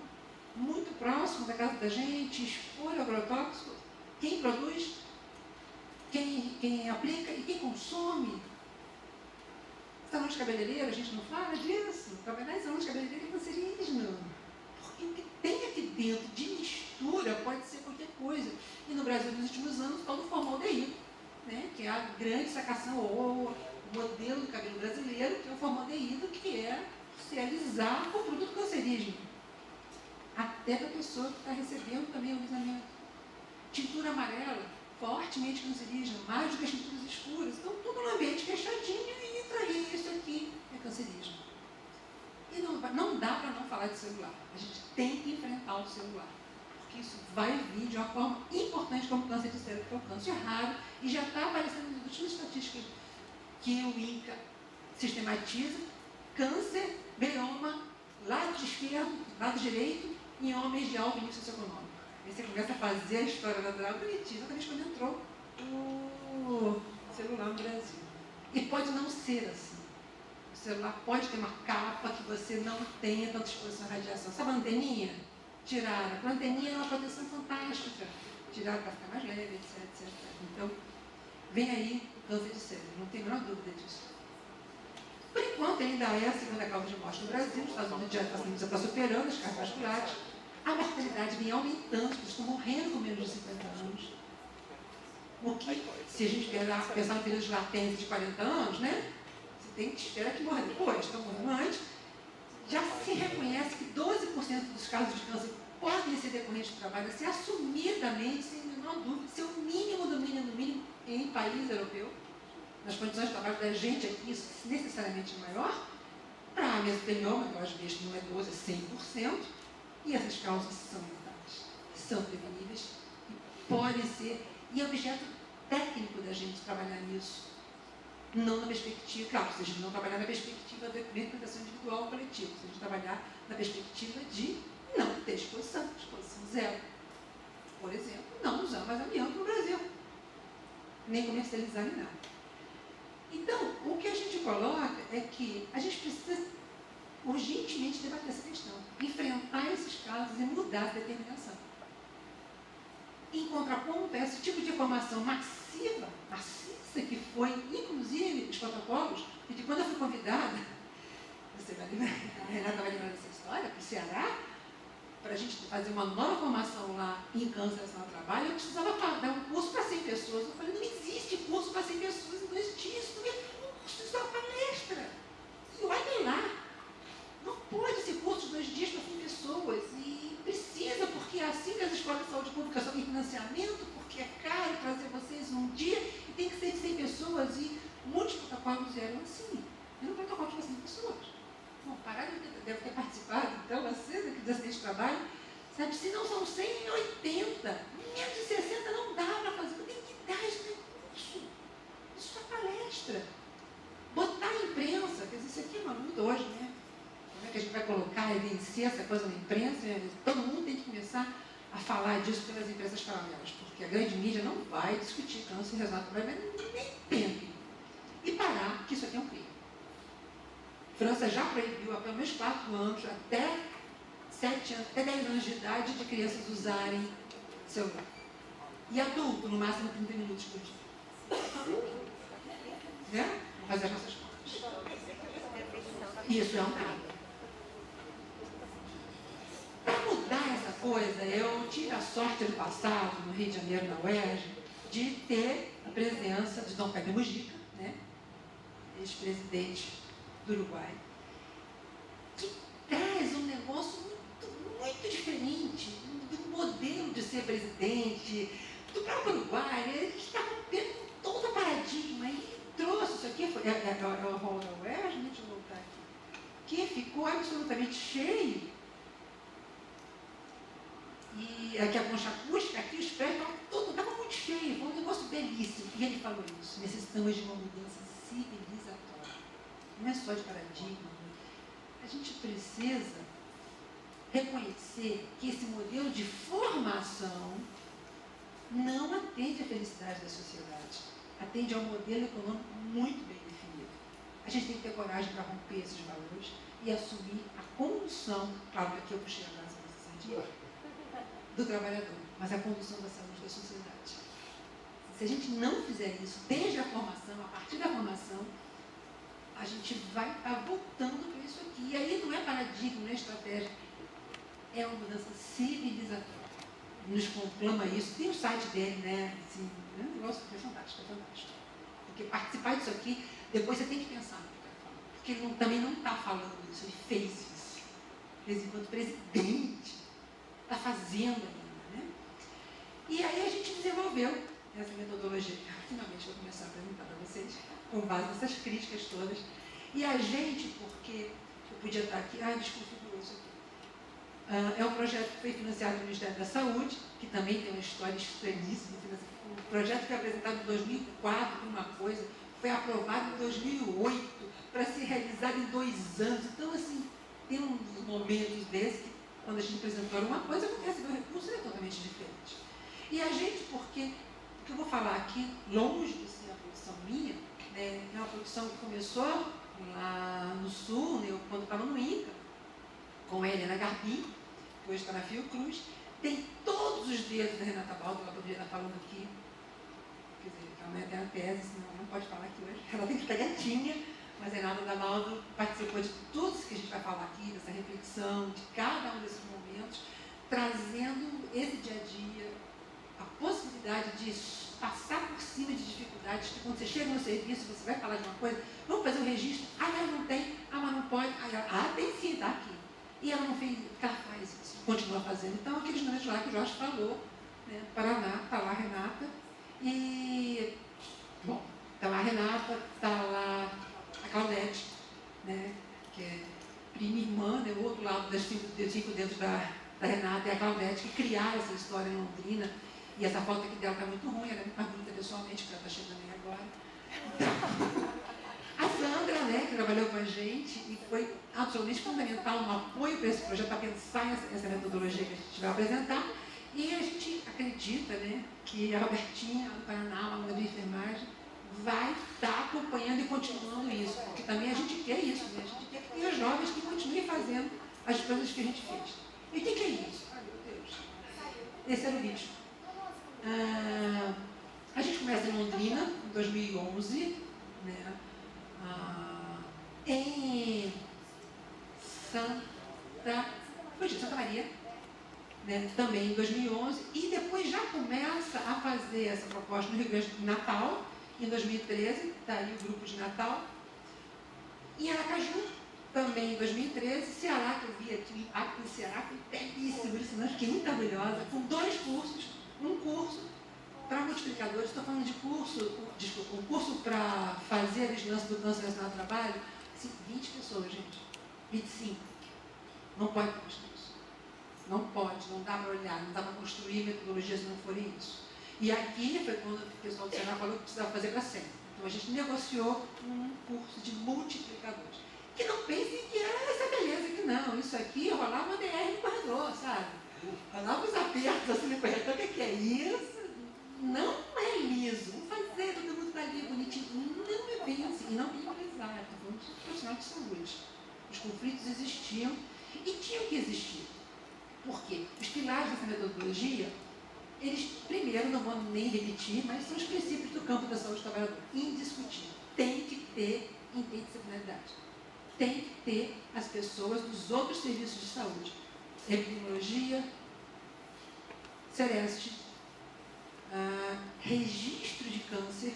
muito próximo da casa da gente, expor agrotóxicos, quem produz, quem aplica e quem consome. Salão de cabeleireiro, a gente não fala disso. Trabalhar em salão de cabeleireiro é cancerígeno. Porque o que tem aqui dentro de mistura pode ser qualquer coisa. E no Brasil, nos últimos anos, todo o formaldeído, né? Que é a grande sacação, ou o modelo do cabelo brasileiro, que é o formaldeído, que é se alisar com produto cancerígeno. Até para a pessoa que está recebendo também o alisamento. Tintura amarela, fortemente cancerígena, mais do que as tinturas escuras. Então, tudo no ambiente fechadinho e trair isso aqui é cancerígeno. E não dá para não falar de celular. A gente tem que enfrentar o celular. Porque isso vai vir de uma forma importante como câncer de cérebro, que é um câncer raro, e já está aparecendo nas últimas estatísticas que o INCA sistematiza: câncer, glioma, lado esquerdo, lado direito, em homens de alto nível socioeconômico. Aí você começa a fazer a história natural bonitinha, exatamente quando entrou o celular no Brasil. E pode não ser assim. O celular pode ter uma capa que você não tenha tanta exposição à radiação. Sabe a anteninha? Tiraram. A anteninha é uma proteção fantástica. Tiraram para ficar mais leve, etc. Então, vem aí o câncer de cérebro, não tem a menor dúvida disso. Por enquanto, ainda é a segunda causa de morte no Brasil. Os Estados Unidos já está superando as cardiovasculares. A mortalidade vem aumentando, as pessoas estão morrendo com menos de 50 anos. O que, se a gente pensar no período de latência de 40 anos, né? Você tem que esperar que morra depois, estão morrendo antes. Já se reconhece que 12% dos casos de câncer podem ser decorrentes do trabalho, assim, assumidamente, sem a menor dúvida, ser o mínimo do mínimo do mínimo em país europeu. Nas condições de trabalho da gente aqui, isso necessariamente é maior. Para mesotelioma, que eu acho que não é 12%, é 100%. E essas causas são evitáveis, são preveníveis e podem ser, e é objeto técnico da gente trabalhar nisso, não na perspectiva, claro, se a gente não trabalhar na perspectiva da implementação individual ou coletiva, se a gente trabalhar na perspectiva de não ter exposição zero. Por exemplo, não usar mais amianto no Brasil, nem comercializar nem nada. Então, o que a gente coloca é que a gente precisa urgentemente debater essa questão, enfrentar esses casos e mudar a determinação. Em contraponto a esse tipo de informação maciça que foi, inclusive, os protocolos, e de quando eu fui convidada, você vai lembrar, a Renata vai lembrar dessa história, para o Ceará, para a gente fazer uma nova formação lá em câncer no trabalho, eu precisava dar um curso para 100 pessoas. Eu falei, não existe curso para 100 pessoas, não existe isso, não é curso, isso é uma palestra. E olha lá. Não pode ser curso de 2 dias para 100 pessoas, e precisa, porque é assim que as escolas de saúde pública só têm financiamento, porque é caro trazer vocês num dia, e tem que ser de 100 pessoas, e muitos protocolos eram assim. Era um protocolo de 100 pessoas. Bom, Pará deve ter participado, então, você que desse trabalho, sabe, se não são 180, menos de 60 não dá para fazer, tem que dar esse curso. Isso é palestra. Botar a imprensa, quer dizer, isso aqui é uma luta hoje, né? Como é que a gente vai colocar e vencer essa coisa na imprensa? Todo mundo tem que começar a falar disso pelas imprensas paralelas, porque a grande mídia não vai discutir câncer e resinato, vai nem tempo. E parar que isso aqui é um crime. A França já proibiu há pelo menos 4 anos, até 7 anos, até 10 anos de idade, de crianças usarem celular. E adulto, no máximo 30 minutos por dia. Né? Fazer as nossas contas. Isso é um crime. Para mudar essa coisa, eu tive a sorte no passado, no Rio de Janeiro, na UERJ, de ter a presença de Dom Pedro Mujica, né? Ex-presidente do Uruguai, que traz um negócio muito diferente do modelo de ser presidente, do próprio Uruguai. Ele está rompendo todo o paradigma e trouxe isso aqui, é o hall da UERJ, deixa eu voltar aqui, que ficou absolutamente cheio. E aqui a concha acústica, aqui os prédios estavam muito cheios, foi um negócio belíssimo. E ele falou isso, necessitamos de uma mudança civilizatória. Não é só de paradigma. A gente precisa reconhecer que esse modelo de formação não atende à felicidade da sociedade, atende a um modelo econômico muito bem definido. A gente tem que ter coragem para romper esses valores e assumir a condução, claro que aqui eu puxei a brasa nessa sardinha, do trabalhador, mas a condução da saúde da sociedade. Se a gente não fizer isso desde a formação, a partir da formação, a gente vai estar voltando para isso aqui. E aí não é paradigma, não é estratégia, é uma mudança civilizatória. Nos conclama isso. Tem o site dele, né? Assim, é um negócio que é fantástico, é fantástico. Porque participar disso aqui, depois você tem que pensar no que ele está falando. Porque ele também não está falando isso, ele fez isso. Fez enquanto presidente. Está fazendo ainda, né? E aí a gente desenvolveu essa metodologia. Finalmente vou começar a apresentar para vocês, com base nessas críticas todas. E a gente, porque eu podia estar aqui, desconfigurou isso aqui. É um projeto que foi financiado pelo Ministério da Saúde, que também tem uma história estranhíssima. O projeto foi apresentado em 2004, uma coisa, foi aprovado em 2008, para ser realizado em 2 anos. Então, assim, tem uns momentos desses que, quando a gente apresentou uma coisa, quando recebeu o recurso, é totalmente diferente. E a gente, porque o que eu vou falar aqui, longe de ser a produção minha, né, é uma produção que começou lá no Sul, né, quando estava no INCA, com a Helena Garbim, que hoje está na Fiocruz, tem todos os dedos da Renata Baldo, ela poderia estar falando aqui, quer dizer, ela não é até a tese, senão ela não pode falar aqui hoje, ela tem que estar quietinha, mas a Renata Baldo participou de tudo isso que a gente vai falar aqui, dessa reflexão, de cada um desses momentos, trazendo esse dia a dia, a possibilidade de passar por cima de dificuldades, que quando você chega no serviço, você vai falar de uma coisa, vamos fazer um registro, mas não tem, mas não pode, tem sim, está aqui. E ela não fez, porque ela faz isso, continua fazendo. Então, aqueles momentos lá que o Jorge falou, né, Paraná, está lá a Renata, e, bom, está lá a Renata, está lá a Claudete, né, que é prima irmã, né, o outro lado das 5 dedos da Renata e a Claudete, que criaram essa história em Londrina. E essa foto aqui dela está muito ruim, ela é muito mais bonita pessoalmente, porque ela está chegando aí agora. A Sandra, né, que trabalhou com a gente e foi absolutamente fundamental no apoio para esse projeto, para pensar essa metodologia que a gente vai apresentar. E a gente acredita, né, que a Robertinha, do Paraná, a aluna de enfermagem, vai estar acompanhando e continuando isso, porque também a gente quer isso, né? A gente quer que tenha jovens que continuem fazendo as coisas que a gente fez. E o que é isso? Ai, meu Deus. Esse era o vídeo. A gente começa em Londrina, em 2011, né? Em Santa Maria, né? Também em 2011, e depois já começa a fazer essa proposta no Rio Grande do Natal, em 2013, está aí o grupo de Natal, e em Aracaju, também em 2013, Ceará, que eu vi aqui, o impacto do Ceará foi belíssimo, eu fiquei muito orgulhosa, com 2 cursos, um curso para multiplicadores, estou falando de curso, desculpa, um curso para fazer a vigilância do câncer relacionado ao trabalho, assim, 20 pessoas, gente, 25, não pode mais isso, não pode, não dá para olhar, não dá para construir metodologias se não forem isso. E aqui foi quando o pessoal do Senado falou que precisava fazer para sempre. Então a gente negociou um curso de multiplicadores. Que não pensem que era essa beleza, que não, isso aqui rolava uma DR no corredor, sabe? Rolava os apertos assim no corredor, o que é isso? Não é liso, vamos fazer, todo mundo está ali bonitinho. Não é bem assim, e não minimizar, estou falando de profissional de saúde. Os conflitos existiam e tinham que existir. Por quê? Os pilares dessa metodologia, eles, primeiro, não vou nem repetir, mas são os princípios do campo da saúde do trabalhador. Indiscutível. Tem que ter interdisciplinaridade. Tem que ter as pessoas dos outros serviços de saúde. Epidemiologia, Sereste, registro de câncer,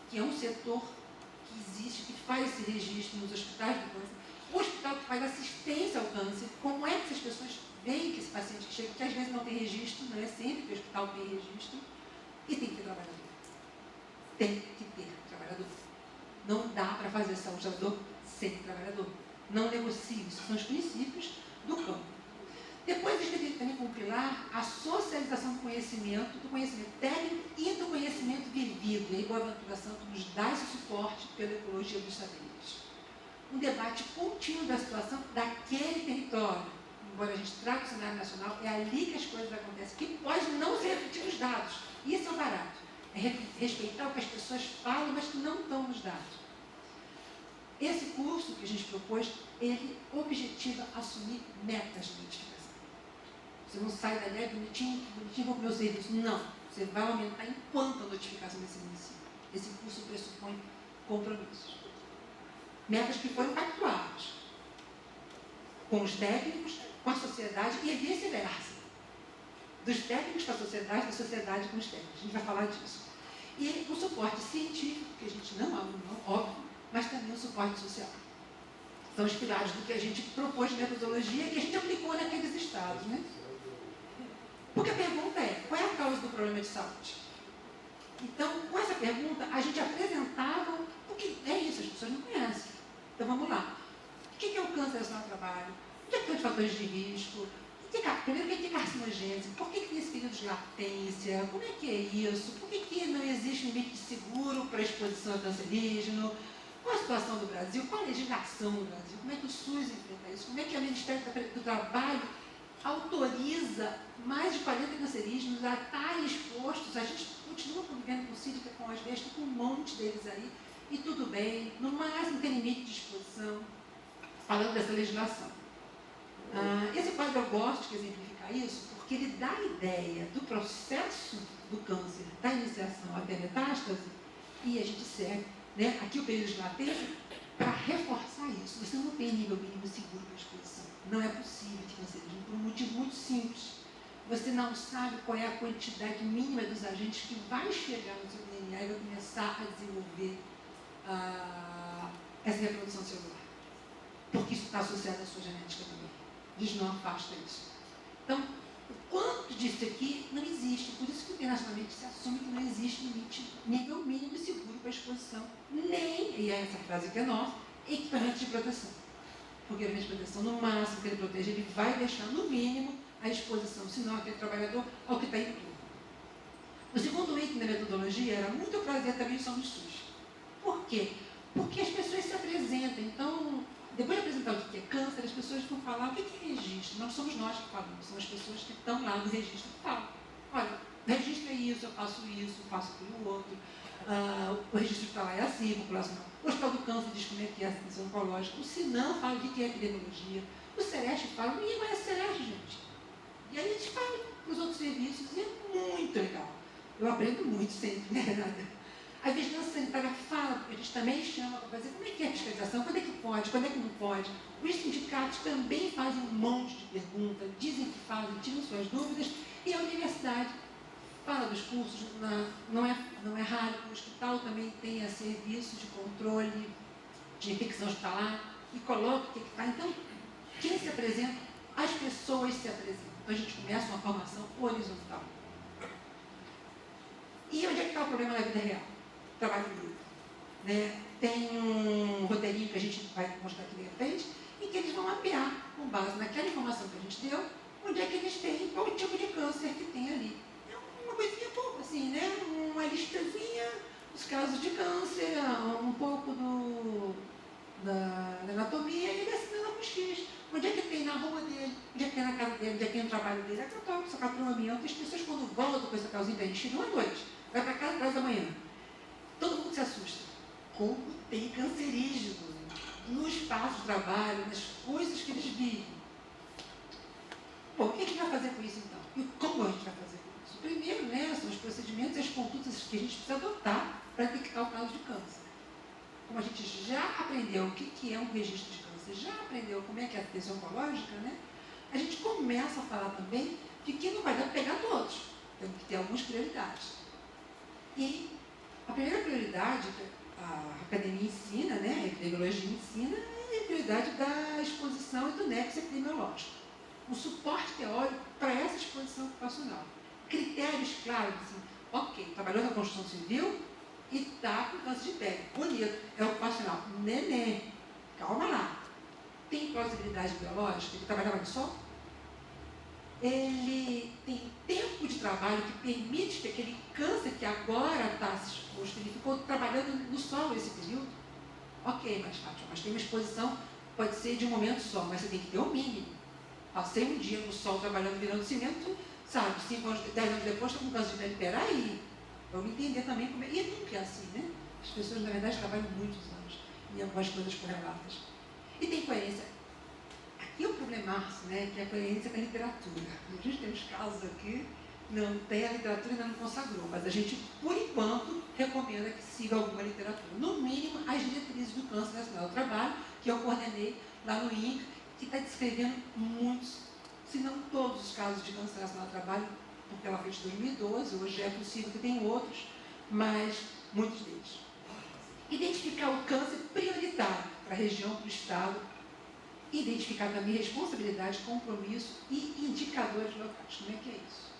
que é um setor que existe, que faz esse registro nos hospitais do câncer. O hospital que faz assistência ao câncer, como é que essas pessoas veem que esse paciente chega, que às vezes não tem registro, não é sempre que o hospital tem registro, e tem que ter trabalhador. Tem que ter trabalhador. Não dá para fazer saúde do trabalhador sem trabalhador. Não negocie, isso são os princípios do campo. Depois a gente tem que também compilar a socialização do conhecimento técnico e do conhecimento vivido. E aí Boaventura Santos nos dá esse suporte pela ecologia dos saberes. Um debate contínuo da situação daquele território. Embora a gente traga o cenário nacional, é ali que as coisas acontecem, que pode não se refletir nos dados. Isso é o barato. É respeitar o que as pessoas falam, mas que não estão nos dados. Esse curso que a gente propôs, ele objetiva assumir metas de notificação. Você não sai da neve bonitinho, vou para o meu serviço. Não. Você vai aumentar enquanto a notificação desse município. Esse curso pressupõe compromissos. Metas que foram pactuadas com os técnicos, com a sociedade e vice-versa. Dos técnicos com a sociedade, da sociedade com os técnicos. A gente vai falar disso. E o suporte científico, que a gente não abre mão, óbvio, mas também o suporte social. São os pilares do que a gente propôs de metodologia e a gente aplicou naqueles estados, né? Porque a pergunta é, qual é a causa do problema de saúde? Então, com essa pergunta, a gente apresentava, porque é isso, as pessoas não conhecem. Então, vamos lá. O que é o câncer no trabalho? O que são os fatores de risco? Primeiro, o que é carcinogênese? Por que tem esse período de latência? Como é que é isso? Por que não existe limite de seguro para a exposição a cancerígeno? Qual a situação do Brasil? Qual a legislação do Brasil? Como é que o SUS enfrenta isso? Como é que o Ministério do Trabalho autoriza mais de 40 cancerígenos a estarem expostos? A gente continua convivendo com sílica, com asbesto, com um monte deles aí, e tudo bem, no máximo tem limite de exposição, falando dessa legislação. Esse quadro eu gosto de exemplificar isso, porque ele dá a ideia do processo do câncer, da iniciação até a metástase, e a gente segue, né, aqui o período de latência, para reforçar isso. Você não tem nível mínimo seguro para exposição. Não é possível de cancerígeno, por um motivo muito simples. Você não sabe qual é a quantidade mínima dos agentes que vai chegar no seu DNA e vai começar a desenvolver essa reprodução celular. Porque isso está associado à sua genética também. A gente não afasta isso. Então, o quanto disso aqui não existe. Por isso que internacionalmente se assume que não existe limite, nível mínimo seguro para a exposição. Nem, e é essa frase que é nossa, equipamento de proteção. Porque o equipamento de proteção, no máximo que ele protege, ele vai deixar no mínimo a exposição, senão aquele trabalhador, ao que está em torno. O segundo item da metodologia era muito prazer também são dos SUS. Por quê? Porque as pessoas se apresentam. Então, depois de apresentar o que é câncer, as pessoas vão falar o que é registro. Não somos nós que falamos, são as pessoas que estão lá no registro que falam. Olha, registro é isso, eu faço aquilo outro. O registro está lá é assim, população. O Hospital do Câncer diz como é que é a assistência oncológica. O SINAM fala o que é epidemiologia. O SEREST fala, ninguém conhece o SEREST, gente. E aí a gente fala para os outros serviços e é muito legal. Eu aprendo muito sempre, né? A vigilância sanitária fala, porque a gente também chama para fazer como é que é a fiscalização, quando é que pode, quando é que não pode. Os sindicatos também fazem um monte de perguntas, dizem que fazem, tiram suas dúvidas, e a universidade fala dos cursos, não é raro que o hospital também tenha serviço de controle de infecção hospitalar e coloca o que está. Então, quem se apresenta, as pessoas se apresentam. Então, a gente começa uma formação horizontal. E onde é que está o problema na vida real? Trabalho em grupo. Né? Tem um roteirinho que a gente vai mostrar aqui de repente, em que eles vão mapear, com base naquela informação que a gente deu, onde é que eles têm, qual o tipo de câncer que tem ali. É uma coisinha pouco, assim, né? Uma listazinha dos casos de câncer, um pouco da anatomia, e ele assina com X. Onde é que tem na rua dele, onde é que tem na casa dele, onde é que tem no trabalho dele. É católico, só caminhão. As pessoas, quando voltam com essa calzinha preenchida, uma noite, vai para casa atrás da manhã. Todo mundo se assusta. Como tem cancerígeno no espaço de trabalho, nas coisas que eles vivem. Bom, o que a gente vai fazer com isso então? E como a gente vai fazer com isso? Primeiro, né, são os procedimentos e as condutas que a gente precisa adotar para detectar o caso de câncer. Como a gente já aprendeu o que é um registro de câncer, já aprendeu como é que é a assistência oncológica, né? A gente começa a falar também de que não vai dar para pegar todos. Temos que ter algumas prioridades. E a primeira prioridade que a academia ensina, né, a epidemiologia ensina, é a prioridade da exposição e do nexo epidemiológico. Um suporte teórico para essa exposição ocupacional. Critérios claros, assim, ok, trabalhou na construção civil e está com câncer de pele. Bonito, é ocupacional. Neném, calma lá. Tem plausibilidade biológica? Ele trabalhava no sol? Ele tem tempo de trabalho que permite que aquele câncer que agora está exposto, ele ficou trabalhando no solo esse período? Ok, Fátima, mas tem uma exposição, pode ser de um momento só, mas você tem que ter o mínimo. Passei um dia no sol trabalhando, virando cimento, sabe, 5 anos, 10 anos depois, estou com câncer de pele. Peraí, vamos entender também como é. E nunca é assim, né? As pessoas, na verdade, trabalham muitos anos em algumas coisas correlatas. E tem coerência. Aqui é o problemaço, né, que é a coerência com a literatura. A gente tem uns casos aqui Não tem, a literatura ainda não consagrou, mas a gente, por enquanto, recomenda que siga alguma literatura. No mínimo, as diretrizes do Câncer Nacional do Trabalho, que eu coordenei lá no INCA, que está descrevendo muitos, se não todos os casos de câncer nacional do trabalho, porque ela fez em 2012, hoje é possível que tenha outros, mas muitos deles. Identificar o câncer prioritário para a região, para o Estado, identificar também responsabilidade, compromisso e indicadores locais. Como é que é isso?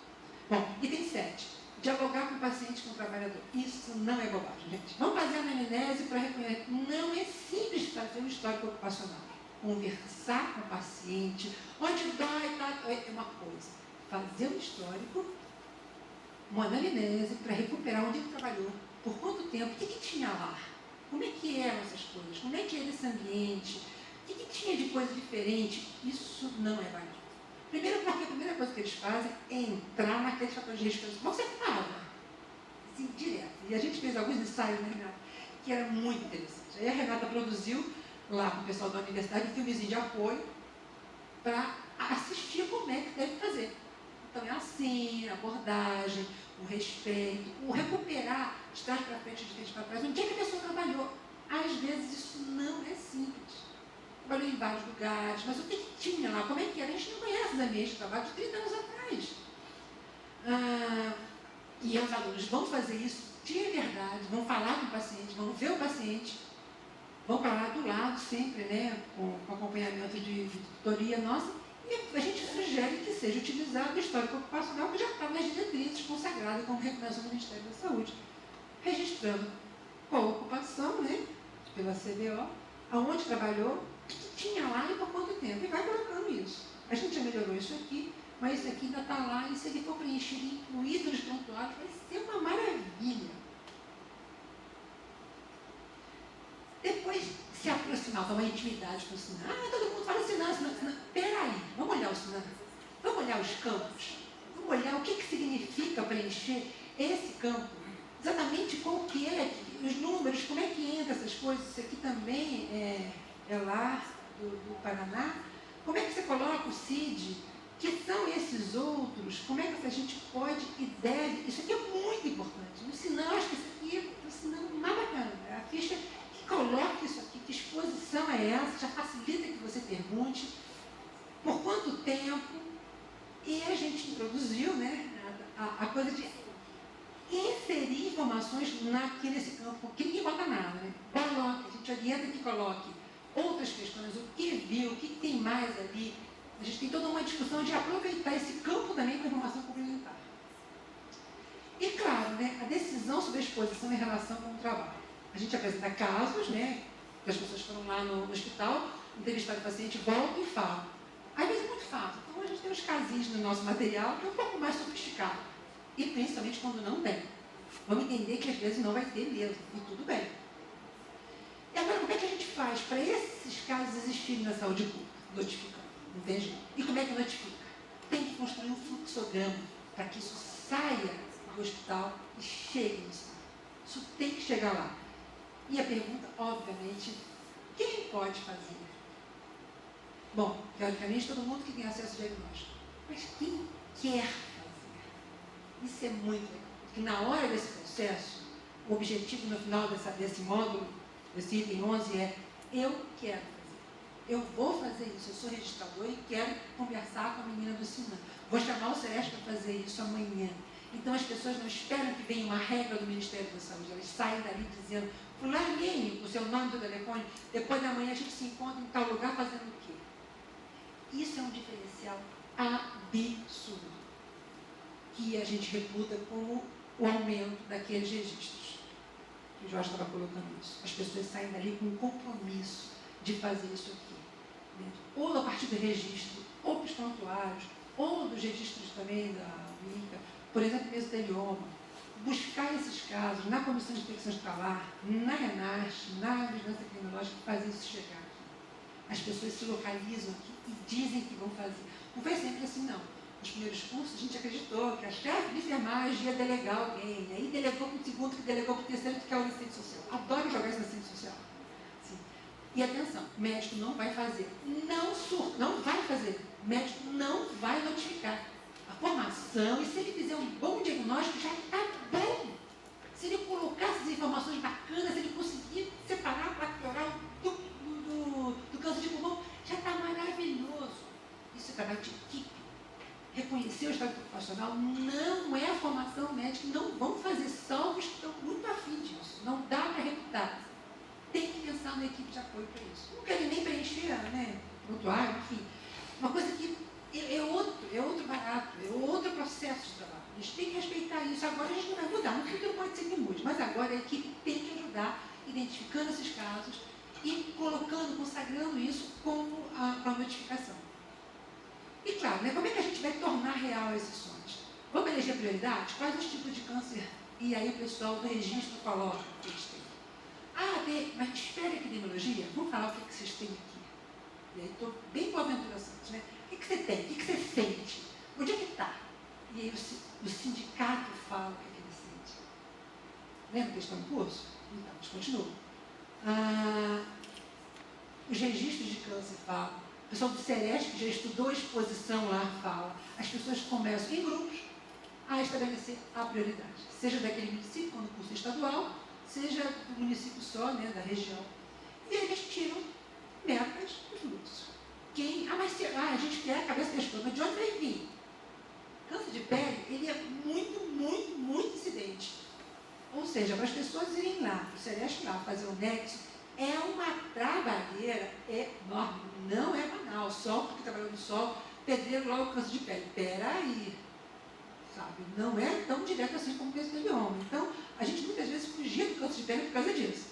Bom, item 7. Dialogar com o paciente, com o trabalhador. Isso não é bobagem, gente. Vamos fazer a anamnese para reconhecer. Não é simples fazer um histórico ocupacional. Conversar com o paciente, onde dói, tá, é uma coisa. Fazer um histórico, uma anamnese para recuperar onde ele trabalhou, por quanto tempo, o que tinha lá, como é que eram essas coisas, como é que era esse ambiente, o que tinha de coisa diferente. Isso não é válido. Primeiro porque a primeira coisa que eles fazem é entrar naqueles fatores de risco. Você fala, assim, direto. E a gente fez alguns ensaios, né, Renata, que era muito interessante. Aí a Renata produziu, lá com o pessoal da universidade, um filmezinho de apoio para assistir como é que deve fazer. Então é assim, a abordagem, o respeito, o recuperar, de trás para frente, de frente para trás, onde é que a pessoa trabalhou. Às vezes isso não é simples. Trabalhou em vários lugares, mas o que tinha lá, como é que era? A gente não conhece os ambientes de trabalho de 30 anos atrás. E os alunos vão fazer isso de verdade, vão falar com o paciente, vão ver o paciente, vão para lá do lado sempre, né, com acompanhamento de tutoria nossa, e a gente sugere que seja utilizado o histórico ocupacional, que já está nas diretrizes consagradas como recomendação do Ministério da Saúde, registrando qual ocupação, né, pela CBO, aonde trabalhou, o que tinha lá e por quanto tempo, e vai colocando isso. A gente já melhorou isso aqui, mas isso aqui ainda está lá, e se ele for preenchido e incluído nos prontuários, vai ser uma maravilha. Depois se aproximar, uma intimidade com o Sinan. Todo mundo fala Sinan. Peraí, vamos olhar o Sinan. Vamos olhar os campos. Vamos olhar o que significa preencher esse campo. Exatamente qual que é, os números, como é que entra essas coisas. Isso aqui também é lá do Paraná. Como é que você coloca o CID? Que são esses outros? Como é que a gente pode e deve? Isso aqui é muito importante. No Sinan, acho que isso aqui é um Sinan mais bacana. A ficha que coloca isso aqui, que exposição é essa, já facilita que você pergunte por quanto tempo. E a gente introduziu, né, a coisa de inserir informações aqui nesse campo, porque ninguém bota nada, né? Coloque, a gente orienta que coloque outras questões, o que viu, o que tem mais ali. A gente tem toda uma discussão de aproveitar esse campo também com informação complementar. E claro, né, a decisão sobre a exposição em relação com o trabalho. A gente apresenta casos, né, que as pessoas foram lá no hospital, entrevistaram o paciente, voltam e falam. Às vezes é muito fácil. Então a gente tem uns casinhos no nosso material que é um pouco mais sofisticado. E principalmente quando não tem. Vamos entender que às vezes não vai ter mesmo, e tudo bem. E agora, como é que a gente faz para esses casos existirem na saúde pública? Notificando, não tem jeito. E como é que notifica? Tem que construir um fluxograma para que isso saia do hospital e chegue no hospital. Isso tem que chegar lá. E a pergunta, obviamente, quem pode fazer? Bom, teoricamente, todo mundo que tem acesso ao diagnóstico. Mas quem quer fazer? Isso é muito legal. Porque na hora desse processo, o objetivo no final desse módulo, desse item 11, é eu quero fazer. Eu vou fazer isso. Eu sou registrador e quero conversar com a menina do Sinan. Vou chamar o Celeste para fazer isso amanhã. Então as pessoas não esperam que venha uma regra do Ministério da Saúde. Elas saem dali dizendo, fulaninho, o seu nome do telefone, depois da manhã a gente se encontra em tal lugar fazendo o quê? Isso é um diferencial absurdo, que a gente reputa como o aumento daqueles registros. O Jorge estava colocando isso. As pessoas saem dali com um compromisso de fazer isso aqui. Né? Ou a partir do registro, ou dos prontuários, ou dos registros também da INCA, por exemplo, mesotelioma. Buscar esses casos na Comissão de Infecção Hospitalar, na RENAST, na Vigilância Criminológica, fazer isso chegar aqui. As pessoas se localizam aqui e dizem que vão fazer. Não foi sempre assim, não. Nos primeiros cursos, a gente acreditou que a chefe de enfermagem ia delegar alguém, aí delegou para o segundo, que delegou para o terceiro, que é o assistente social. Adoro jogar isso na assistente social. Sim. E atenção, médico não vai fazer. Não vai fazer. Médico não vai notificar. A formação, e se ele fizer um bom diagnóstico, já está bom. Se ele colocar essas informações bacanas, se ele conseguir separar para piorar do câncer de pulmão, já está maravilhoso. Isso é trabalho de equipe. Reconhecer o estado ocupacional não é a formação médica, não vão fazer só os que estão muito afim disso. Não dá para reputar. Tem que pensar na equipe de apoio para isso. Não querem nem preencher, né? Prontuário, enfim. Uma coisa que é outro barato, é outro processo de trabalho. A gente tem que respeitar isso. Agora a gente não vai mudar, no futuro pode ser que mude, mas agora a equipe tem que ajudar, identificando esses casos e colocando, consagrando isso como a notificação. E claro, né, como é que a gente vai tornar real esses sonhos? Vamos eleger prioridades? Quais os tipos de câncer? E aí o pessoal do registro coloca o que eles têm. Mas espera a epidemiologia, vamos falar o que vocês têm aqui. E aí estou bem com a Aventura Santos, né? O que você tem? O que você sente? Onde é que está? E aí o sindicato fala o que ele sente. Lembra que eles estão em curso? Então, eles continuam. Os registros de câncer falam. O pessoal do Sereste, que já estudou a exposição lá, fala. As pessoas começam em grupos a estabelecer a prioridade. Seja daquele município, quando o curso é estadual, seja do município só, né, da região. E aí eles tiram metas e fluxo. A gente quer a cabeça das coisas, mas de onde vai vir? Câncer de pele, ele é muito incidente. Ou seja, para as pessoas irem lá, para o Sereste lá, fazer o nexo, é uma trabalheira enorme, não é banal. Só porque trabalhou no sol, pedreiro logo câncer de pele. Peraí, sabe? Não é tão direto assim como o câncer de homem. Então, a gente muitas vezes fugia do câncer de pele por causa disso.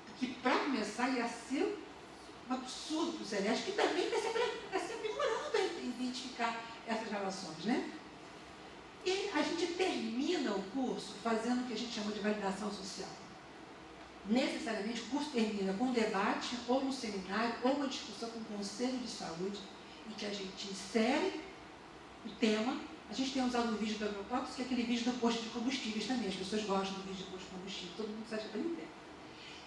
Porque, para começar, ia ser um absurdo para o Celeste, que também está se aprimorando a identificar essas relações, né? E a gente termina o curso fazendo o que a gente chama de validação social. Necessariamente, o curso termina com um debate, ou um seminário, ou uma discussão com o Conselho de Saúde, em que a gente insere o tema. A gente tem usado o vídeo do agrotóxico, que é aquele vídeo do posto de combustíveis também. As pessoas gostam do vídeo do posto de combustível, todo mundo sabe que ele tem.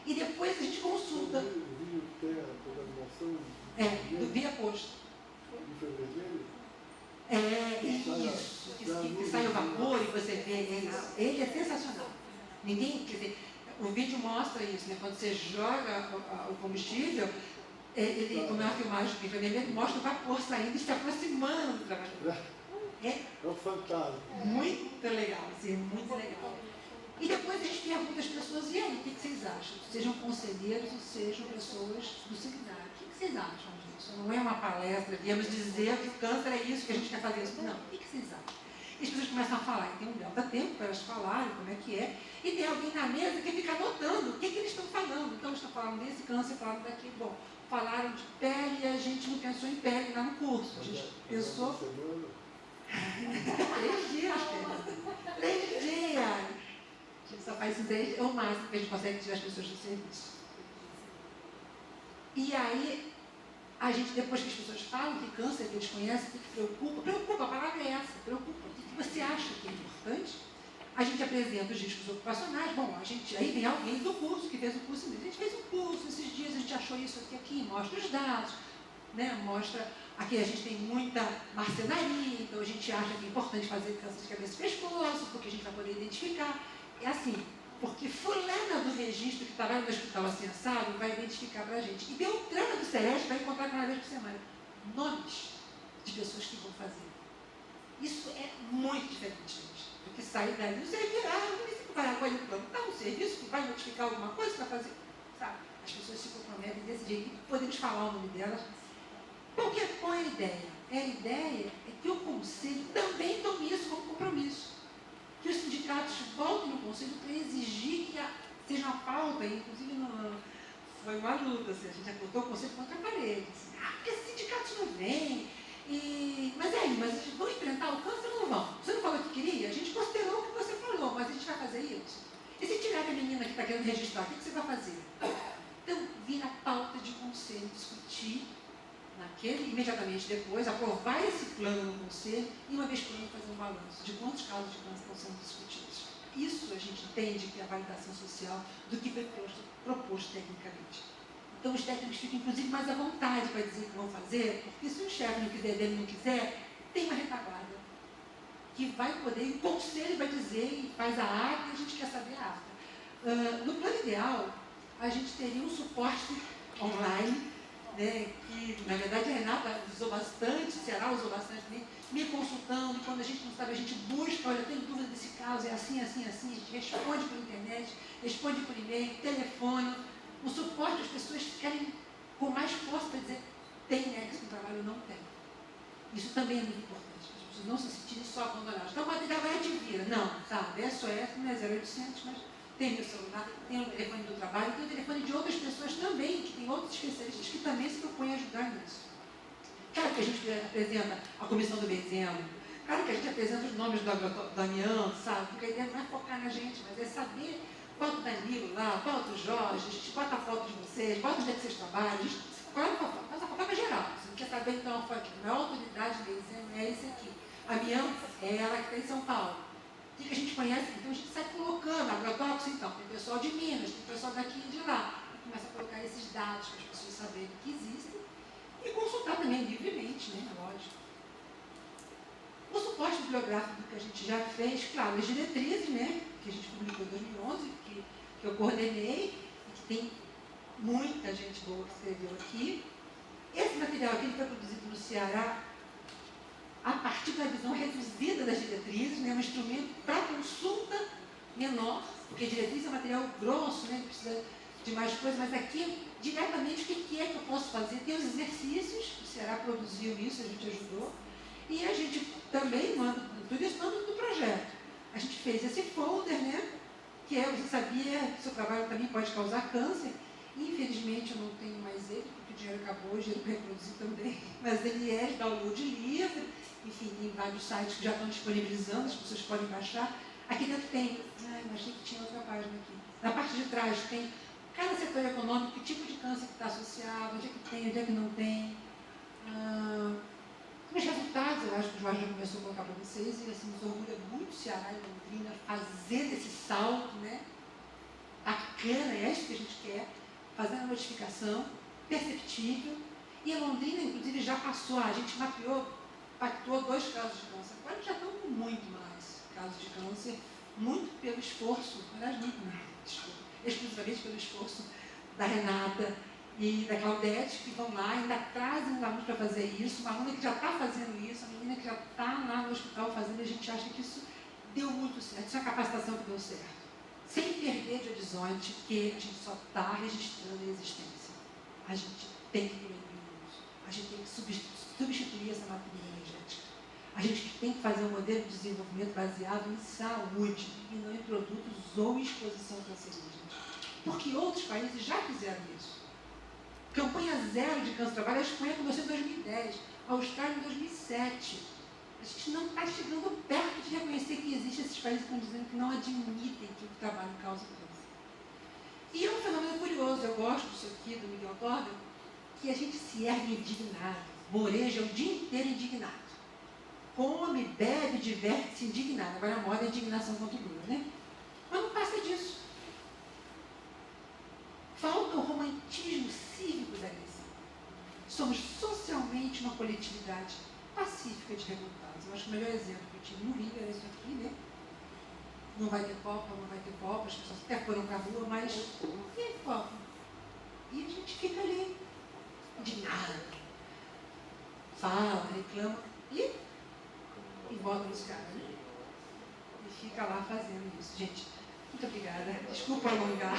E depois a gente consulta. O vídeo tem a programação? Do via posto. Isso. Que sai o vapor e você vê. Ele é sensacional. Ninguém, quer dizer, o vídeo mostra isso, né? Quando você joga o combustível, ele, como é uma filmagem de infravermelho, mostra o vapor saindo e se aproximando do trabalhador. É um fantasma. Muito legal, assim, muito legal. E depois a gente pergunta às pessoas, e aí, o que vocês acham? Sejam conselheiros ou sejam pessoas do seminário. O que vocês acham disso? Não é uma palestra, viemos dizer que o câncer é isso, que a gente quer fazer isso. Não, o que vocês acham? E as pessoas começam a falar, e tem um delta tempo para elas falarem como é que é, e tem alguém na mesa que fica anotando o que eles estão falando. Então, eles estão falando desse câncer, falando daquilo. Bom, falaram de pele e a gente não pensou em pele lá no curso. A gente pensou... 3 dias, Pedro. 3 dias. A gente só faz isso 10 ou mais, porque a gente consegue tirar as pessoas do serviço. E aí, a gente, depois que as pessoas falam que câncer, que eles conhecem, que preocupa, a palavra é essa, preocupa. O que você acha que é importante? A gente apresenta os riscos ocupacionais. Bom, aí vem alguém do curso, que fez o curso mesmo. A gente fez um curso, esses dias a gente achou isso aqui, mostra os dados, né? Mostra, aqui a gente tem muita marcenaria, então a gente acha que é importante fazer câncer de cabeça e pescoço, porque a gente vai poder identificar. É assim, porque fulana do registro que trabalha no hospital assim assado vai identificar para a gente. E Beltrana do Celeste vai encontrar cada vez por semana nomes de pessoas que vão fazer. Isso é muito diferente, gente. Porque sair dali, você o município vai agora implantar um serviço que vai notificar alguma coisa para fazer. Sabe? As pessoas se comprometem desse jeito. E podemos falar o nome delas. Porque qual é a ideia? A ideia é que o Conselho também tome isso como compromisso. Que os sindicatos voltem no Conselho para exigir que seja uma pauta, inclusive foi uma luta, assim, a gente apontou o Conselho contra a parede. Assim, porque esses sindicatos não vêm. Mas eles vão enfrentar o câncer ou não vão? Você não falou que queria? A gente considerou o que você falou, mas a gente vai fazer isso? E se tirar a menina que está querendo registrar, o que você vai fazer? Então, vira pauta de conselho, discutir imediatamente depois, aprovar esse plano no conselho e uma vez por ano fazer um balanço de quantos casos de câncer estão sendo discutidos. Isso a gente entende que é a validação social do que foi proposto tecnicamente. Então os técnicos ficam inclusive mais à vontade para dizer o que vão fazer, porque se o chefe não quiser dele não quiser, tem uma retaguarda. que vai poder, o conselho vai dizer e faz a ata e a gente quer saber a ata. No plano ideal, a gente teria um suporte online, né, que na verdade a Renata usou bastante, o Ceará usou bastante também, me consultando, quando a gente não sabe, a gente busca, olha, eu tenho dúvida desse caso, é assim, assim, assim, a gente responde por internet, responde por e-mail, telefone, o suporte as pessoas querem com mais força para dizer, tem nexo no trabalho ou não tem. Isso também é muito importante, as pessoas não se sentirem só abandonadas. Então, o material vai te vira. Não, sabe, é SOS, não é 0800, mas tem meu celular, tem o telefone do trabalho, tem o telefone de outras pessoas também, que tem outros especialistas que também se propõem a ajudar nisso. Claro que a gente apresenta a comissão do Benzema, claro que a gente apresenta os nomes do amianto, sabe? Porque a ideia não é focar na gente, mas é saber, bota o Danilo lá, bota o Jorge, a gente bota a foto de vocês, bota onde é que vocês trabalham, a gente faz a fofoca geral. Você não quer saber, então, a maior autoridade do Benzema é esse aqui. A amianto é ela que está em São Paulo. O que a gente conhece? Então a gente sai colocando, agrotóxico, então, tem pessoal de Minas, tem pessoal daqui e de lá. E começa a colocar esses dados para as pessoas saberem que existem e consultar também livremente, né? Lógico. O suporte bibliográfico que a gente já fez, claro, as diretrizes, né? Que a gente publicou em 2011, que eu coordenei e que tem muita gente boa que escreveu aqui. Esse material aqui foi produzido no Ceará a partir da visão reduzida das diretrizes, né, um instrumento para consulta menor, porque diretriz é um material grosso, né, que precisa de mais coisas, mas aqui, diretamente, o que é que eu posso fazer? Tem os exercícios, o Ceará produziu isso, a gente ajudou, e a gente também manda, tudo isso manda do projeto. A gente fez esse folder, né, que é, você sabia que seu trabalho também pode causar câncer, infelizmente eu não tenho mais ele, porque o dinheiro acabou, o dinheiro para reproduzir também, mas ele é de download livre. Enfim, tem vários sites que já estão disponibilizando, as pessoas podem baixar. Aqui dentro tem, eu achei que tinha outra página aqui. Na parte de trás tem cada setor econômico, que tipo de câncer que está associado, onde é que tem, onde é que não tem. Os resultados, eu acho que o Jorge já começou a colocar para vocês, e assim, nos orgulha muito Ceará e Londrina fazendo esse salto, né? Bacana, é isso que a gente quer, fazendo a notificação, perceptível. E a Londrina, inclusive, já passou, a gente pactuou 2 casos de câncer. Agora já estão com muito mais casos de câncer, muito pelo esforço, aliás, muito mais, exclusivamente pelo esforço da Renata e da Claudete, que vão lá, ainda trazem os alunos para fazer isso, uma aluna que já está fazendo isso, a menina que já está lá no hospital fazendo, a gente acha que isso deu muito certo, isso é uma capacitação que deu certo. Sem perder de horizonte, porque a gente só está registrando a existência. A gente tem que incluir isso, a gente tem que substituir essa matriz energética. A gente tem que fazer um modelo de desenvolvimento baseado em saúde e não em produtos ou exposição cancerígena. Porque outros países já fizeram isso. Campanha zero de câncer do trabalho, a Espanha começou em 2010, a Austrália em 2007. A gente não está chegando perto de reconhecer que existem esses países que estão dizendo que não admitem que o trabalho causa câncer. E é um fenômeno curioso, eu gosto disso aqui, do Miguel Torga, que a gente se ergue indignado. Moreja o dia inteiro indignado. Come, bebe, diverte-se indignado. Agora a moda é indignação contra o Lula, né? Mas não passa disso. Falta o romantismo cívico da eleição. Somos socialmente uma coletividade pacífica de revoltados. Eu acho que o melhor exemplo que eu tive no Rio era isso aqui, né? Não vai ter Copa, não vai ter Copa, as pessoas até foram para a rua, mas e aí, Copa? E a gente fica ali, indignado. Fala, reclama e vota nos caras, né? E fica lá fazendo isso. Gente, muito obrigada. Desculpa alongar.